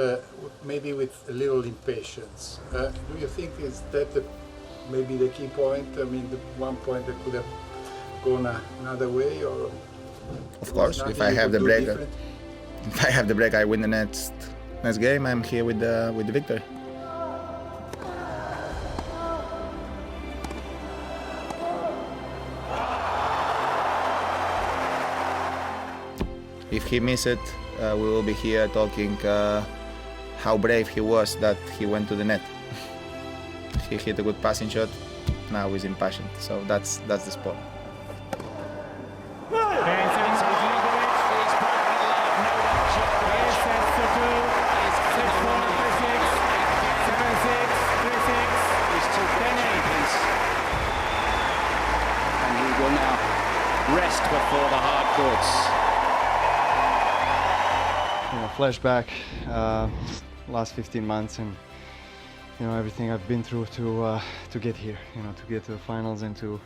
maybe with a little impatience. Do you think is that maybe the key point? I mean, the one point that could have gone another way, or? Of course, if I have the break, I win the next game. I'm here with the victory. If he misses it, we will be here talking how brave he was that he went to the net. He hit a good passing shot, now he's impassioned. So that's the sport. And he will now rest before the hard courts. Flashback, last 15 months, and everything I've been through to get here, to get to the finals and to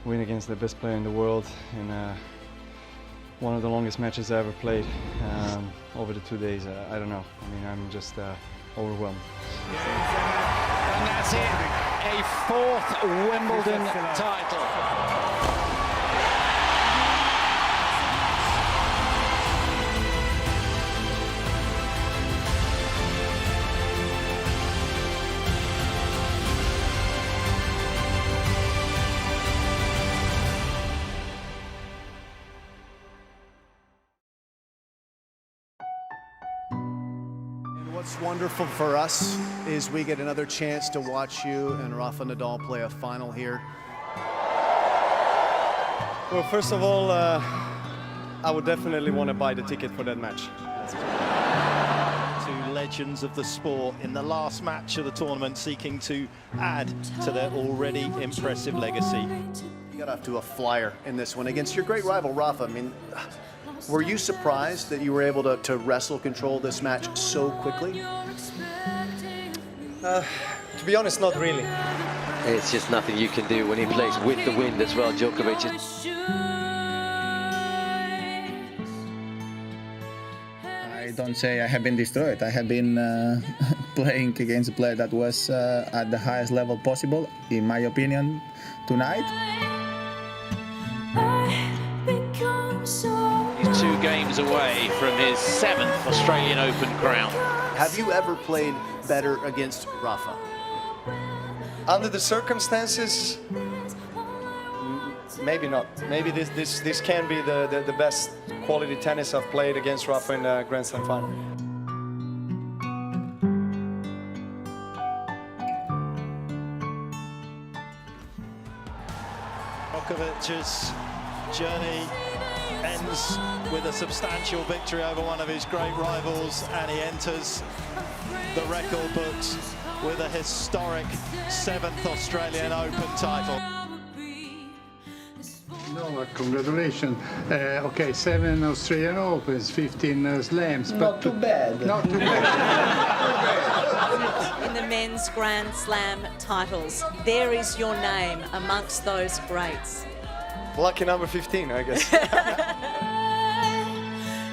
win against the best player in the world in one of the longest matches I ever played over the 2 days. I don't know. I mean, I'm just overwhelmed. And that's it, a fourth Wimbledon title. What's wonderful for us is we get another chance to watch you and Rafa Nadal play a final here. Well, first of all, I would definitely want to buy the ticket for that match. Two legends of the sport in the last match of the tournament seeking to add to their already impressive legacy. You got off to a flyer in this one against your great rival, Rafa. I mean, were you surprised that you were able to wrestle control this match so quickly? To be honest, not really. It's just nothing you can do when he plays with the wind as well, Djokovic. I don't say I have been destroyed. I have been playing against a player that was at the highest level possible, in my opinion, tonight. He's 2 games away from his 7th Australian Open crown. Have you ever played better against Rafa? Under the circumstances, maybe not. Maybe this can be the best quality tennis I've played against Rafa in a Grand Slam final. Djokovic's journey ends with a substantial victory over one of his great rivals, and he enters the record books with a historic 7th Australian Open title. Novak, congratulations. Okay, 7 Australian Opens, 15 slams. Not too bad. Not too bad. In the men's Grand Slam titles, there is your name amongst those greats. Lucky number 15, I guess.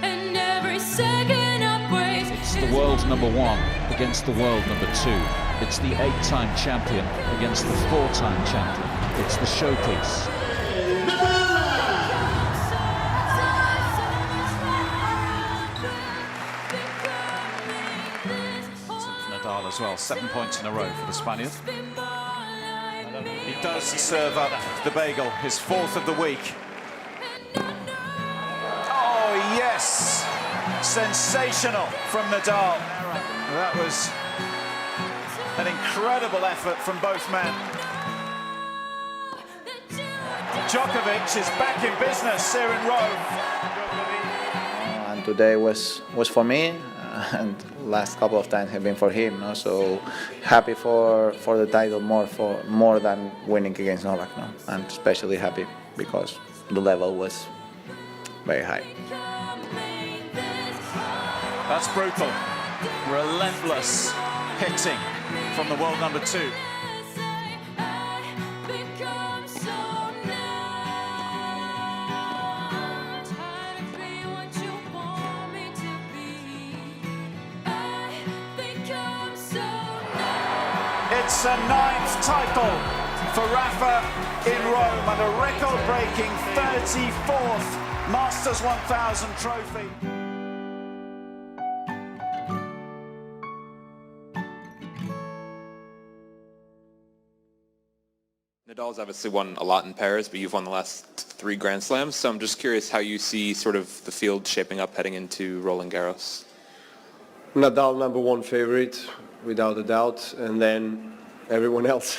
And every second I break. It's the world #1 against the world #2. It's the 8-time champion against the 4-time champion. It's the showpiece. Nadal as well, 7 points in a row for the Spaniard. He does serve up the bagel, his 4th of the week. Oh yes, sensational from Nadal. That was an incredible effort from both men. Djokovic is back in business here in Rome. And today was for me, and last couple of times have been for him. No? So happy for the title more than winning against Novak. No? And especially happy because the level was very high. That's brutal, relentless hitting from the world #2. It's a 9th title for Rafa in Rome and a record-breaking 34th Masters 1000 trophy. Nadal's obviously won a lot in Paris, but you've won the last 3 Grand Slams, so I'm just curious how you see sort of the field shaping up heading into Roland Garros. Nadal #1 favorite, without a doubt, and then everyone else.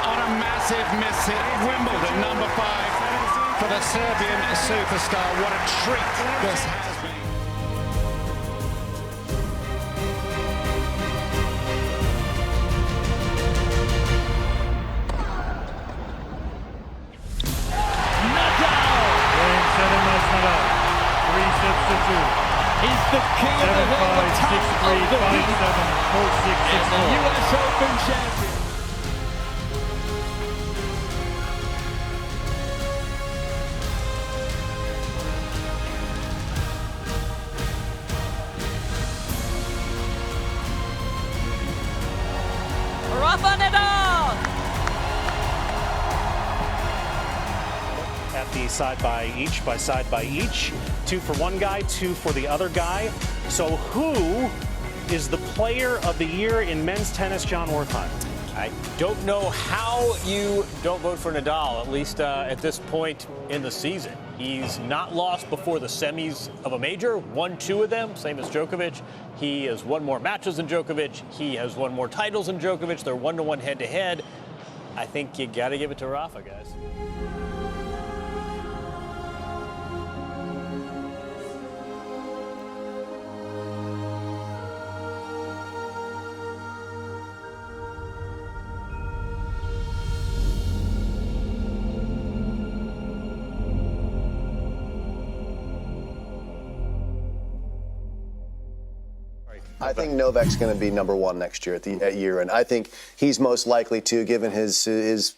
On a massive massive miss hit. Wimbledon, number 5 for the Serbian superstar. What a treat this has been. He's the king of the hill, the top of the heap, and the US Open champion. Rafa Nadal! At the side by each. 2 for one guy, 2 for the other guy. So who is the player of the year in men's tennis, John Wertheim? I don't know how you don't vote for Nadal, at least at this point in the season. He's not lost before the semis of a major, won 2 of them, same as Djokovic. He has won more matches than Djokovic. He has won more titles than Djokovic. They're 1-to-1 head-to-head. I think you got to give it to Rafa, guys. I think Novak's going to be number 1 next year at year end. I think he's most likely to, given his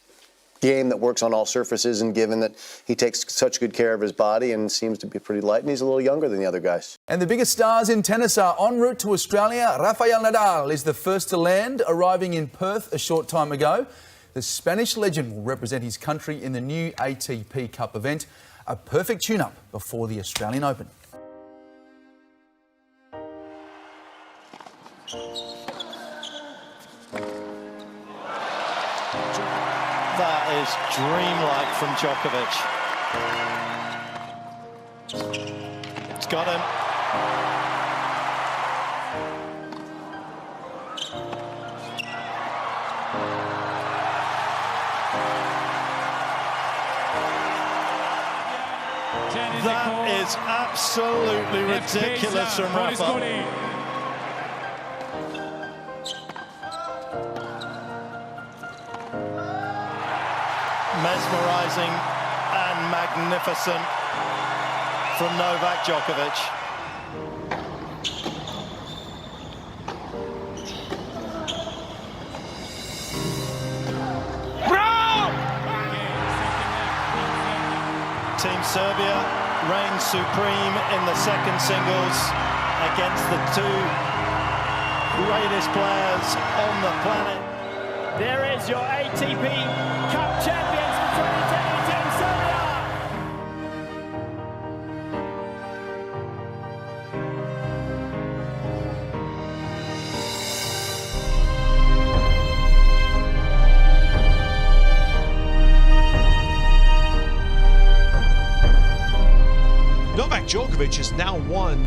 game that works on all surfaces and given that he takes such good care of his body and seems to be pretty light, and he's a little younger than the other guys. And the biggest stars in tennis are en route to Australia. Rafael Nadal is the first to land, arriving in Perth a short time ago. The Spanish legend will represent his country in the new ATP Cup event, a perfect tune-up before the Australian Open. That is dreamlike from Djokovic. It's got him. That is absolutely ridiculous from Rafa. Mesmerising and magnificent from Novak Djokovic. Team Serbia reigns supreme in the second singles against the 2 greatest players on the planet. There is your ATP Cup champions for 2010, Team Serbia! Novak Djokovic has now won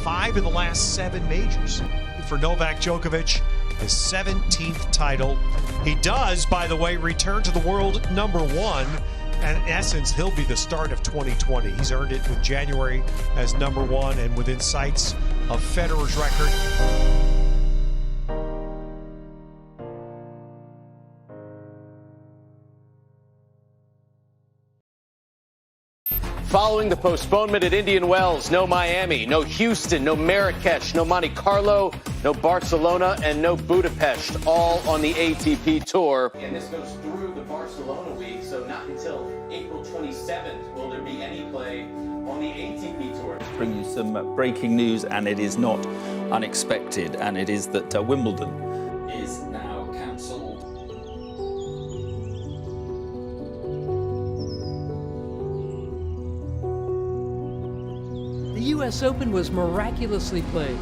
5 of the last 7 majors. For Novak Djokovic, his 17th title. He does, by the way, return to the world number 1. And in essence, he'll be the start of 2020. He's earned it with January as number 1 and within sights of Federer's record. Following the postponement at Indian Wells, no Miami, no Houston, no Marrakesh, no Monte Carlo, no Barcelona, and no Budapest, all on the ATP Tour. And this goes through the Barcelona week, so not until April 27th will there be any play on the ATP Tour. Bring you some breaking news, and it is not unexpected, and it is that Wimbledon Is now cancelled. The US Open was miraculously played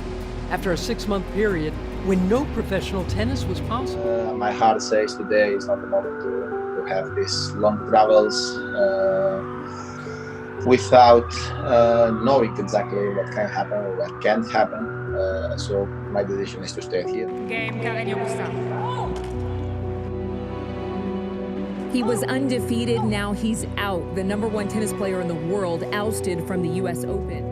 after a 6-month period when no professional tennis was possible. My heart says today is not the moment to have these long travels without knowing exactly what can happen or what can't happen. So my decision is to stay here. Game Carreño Gustavo. He was undefeated, now he's out. The #1 tennis player in the world ousted from the U.S. Open.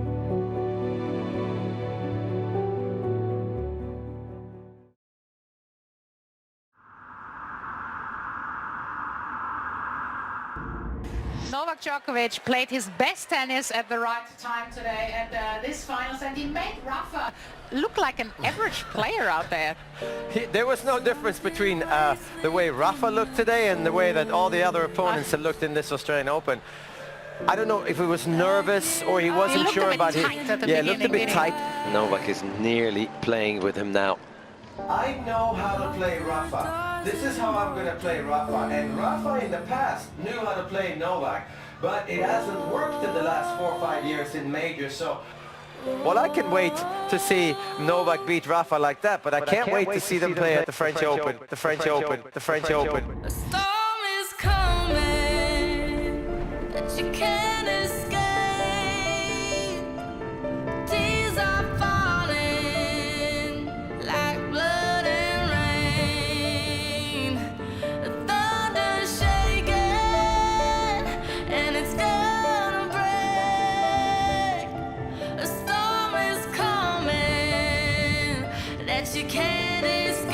Novak Djokovic played his best tennis at the right time today at this finals, and he made Rafa look like an average player out there. There was no difference between the way Rafa looked today and the way that all the other opponents had looked in this Australian Open. I don't know if he was nervous or he wasn't sure about it. Yeah, it looked a bit tight. Novak is nearly playing with him now. I know how to play Rafa. This is how I'm going to play Rafa. And Rafa in the past knew how to play Novak, but it hasn't worked in the last 4 or 5 years in majors. So, well, I can wait to see Novak beat Rafa like that, but I can't wait to see them play at the French Open, the French Open, the French Open. A storm is coming that you can't escape. Tears are falling like blood and rain. The thunder shaking and it's gonna break. A storm is coming that you can't escape.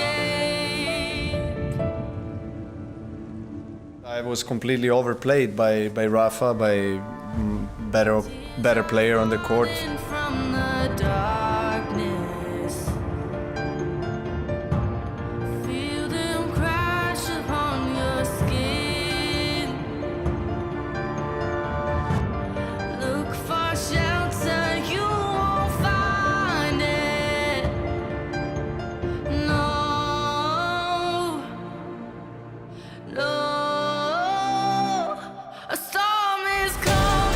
I was completely overplayed by Rafa, by better player on the court. From the darkness, feel them crash upon your skin. Look for shelter, you won't find it. No, no. A storm is coming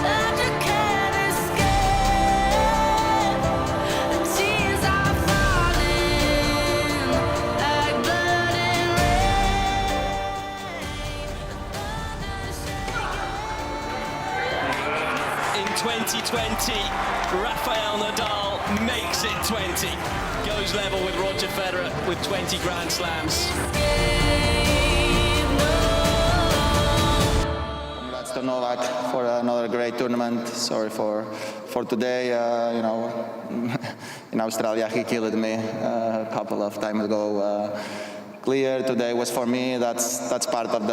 that you can't escape. The tears are falling like blood and In 2020, Rafael Nadal makes it 20. Goes level with Roger Federer with 20 Grand Slams. Congrats to Novak for another great tournament. Sorry for today. You know, in Australia he killed me a couple of times ago. Clear today was for me. That's part of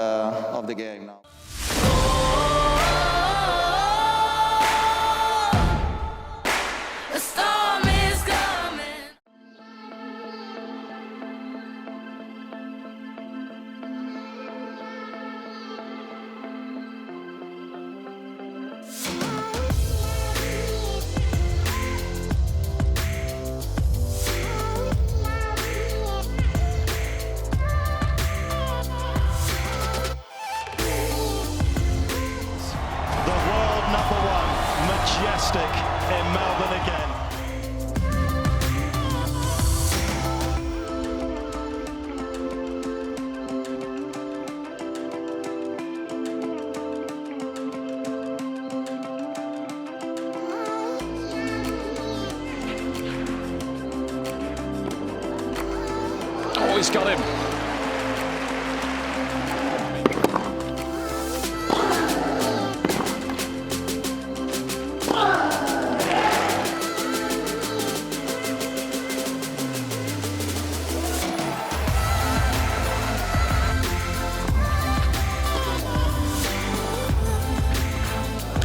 the game now. A storm is coming. The world #1, majestic in Melbourne again. Oh, he's got him.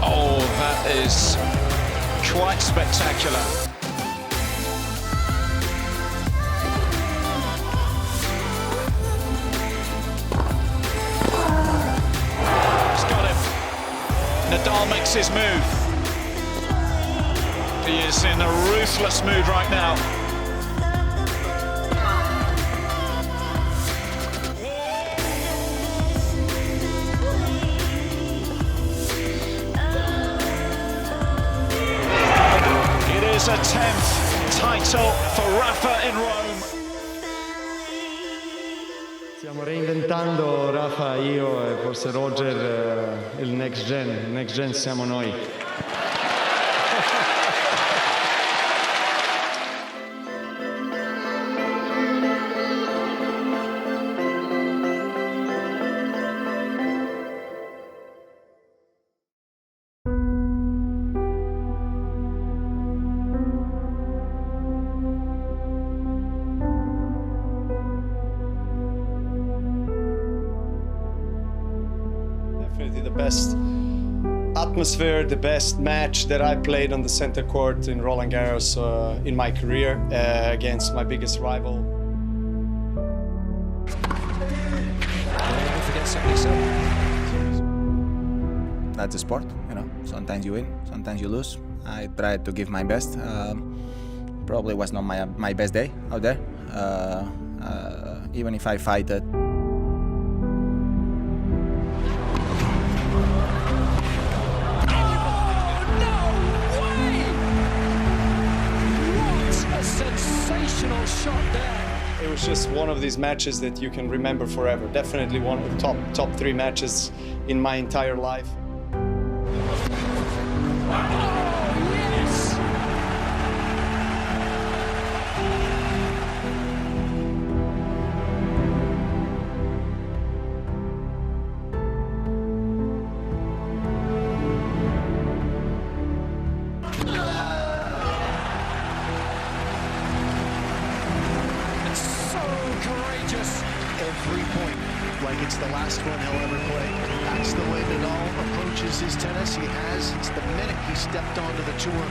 Oh, that is quite spectacular. He's got him. Nadal makes his move. He is in a ruthless mood right now. It is a 10th title for Rafa in Rome. Stiamo reinventando Rafa, io e forse Roger il next gen siamo noi. best atmosphere, the best match that I played on the center court in Roland Garros in my career against my biggest rival. That's a sport, you know. Sometimes you win, sometimes you lose. I tried to give my best. Probably was not my best day out there. Even if I fight it. Sensational shot there. It was just one of these matches that you can remember forever. Definitely one of the top 3 matches in my entire life. Every point, like it's the last one he'll ever play. That's the way Nadal approaches his tennis. He has since the minute he stepped onto the tour.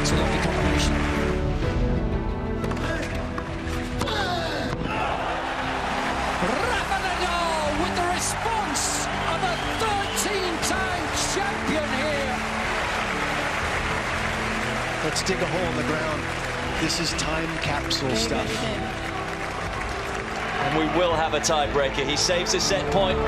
It's a lovely combination. Rafa Nadal with the response of a 13-time champion here. Let's dig a hole in the ground. This is time capsule stuff. And we will have a tiebreaker. He saves a set point.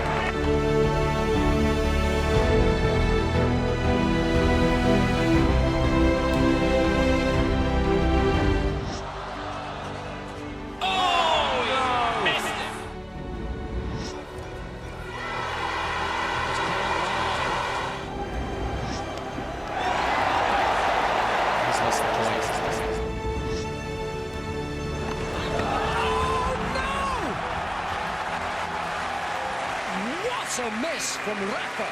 What a miss from Rafa.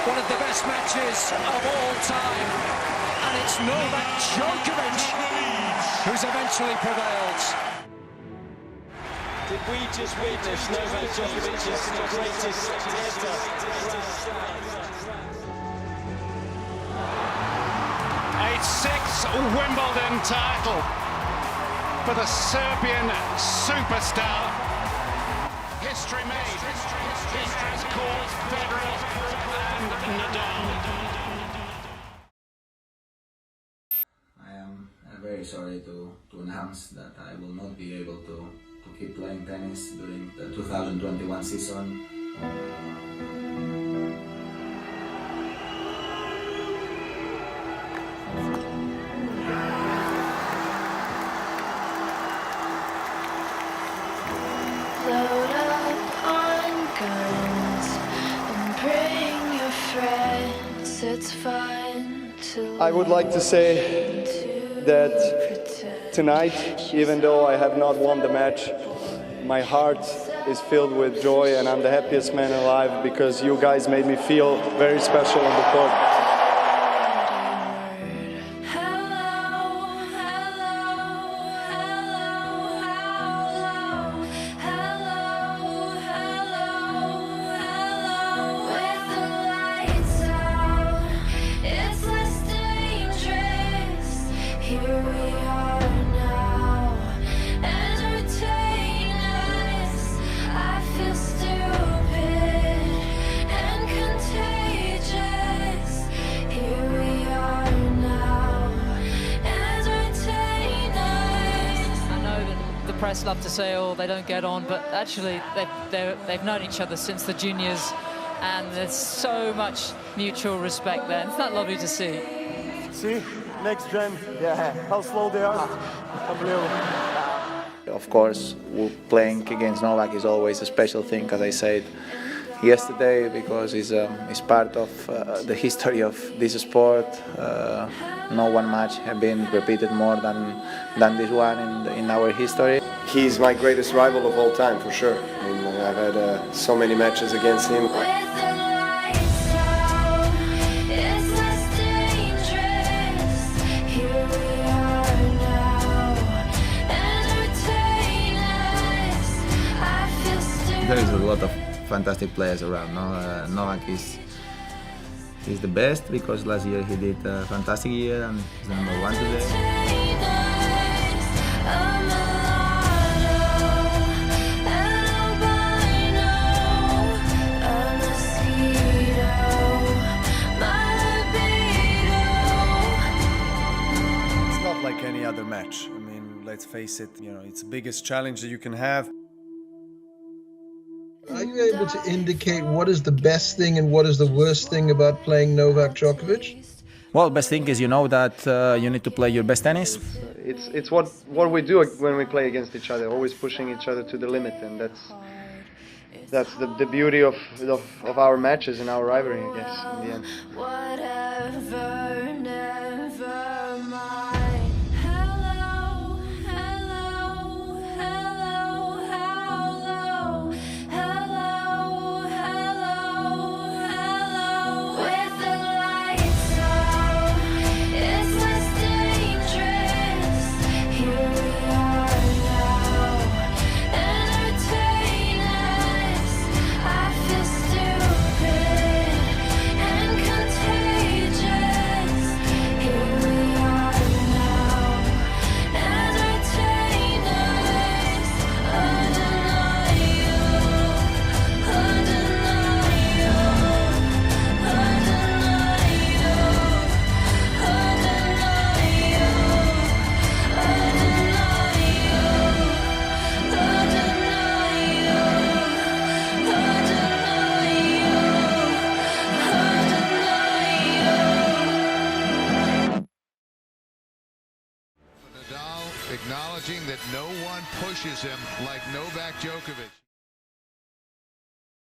One of the best matches of all time. And it's Novak Djokovic who's eventually prevailed. Did we just witness Novak Djokovic's greatest ever? A 6th Wimbledon title for the Serbian superstar. History made. He has caught Fedal and Nadal. I am very sorry to announce that I will not be able to keep playing tennis during the 2021 season. Load up on guns and bring your friends. It's fun to I would like to say that tonight, even though I have not won the match, my heart is filled with joy and I'm the happiest man alive because you guys made me feel very special on the court. Press love to say, oh, they don't get on, but actually they've known each other since the juniors, and there's so much mutual respect there. It's not lovely to see. See, next gen, yeah, how slow they are. Unbelievable. Of course, playing against Novak is always a special thing, as I said yesterday, because it's part of the history of this sport. No one match has been repeated more than this one in our history. He's my greatest rival of all time, for sure. I mean, I've had so many matches against him. There is a lot of fantastic players around. No? Novak is the best because last year he did a fantastic year and he's the number one today. Like any other match. I mean, let's face it, it's the biggest challenge that you can have. Are you able to indicate what is the best thing and what is the worst thing about playing Novak Djokovic? Well, best thing is that you need to play your best tennis. It's what we do when we play against each other, always pushing each other to the limit, and that's the beauty of our matches and our rivalry, I guess, in the end. Whatever, never mind. Hello, hello, hello, hello, hello, hello, hello. With the lights out, it's less dangerous. Here we are now, entertain us. I feel stupid and contagious. Here we are now, entertain us. Nadal acknowledging that no one pushes him like Novak Djokovic.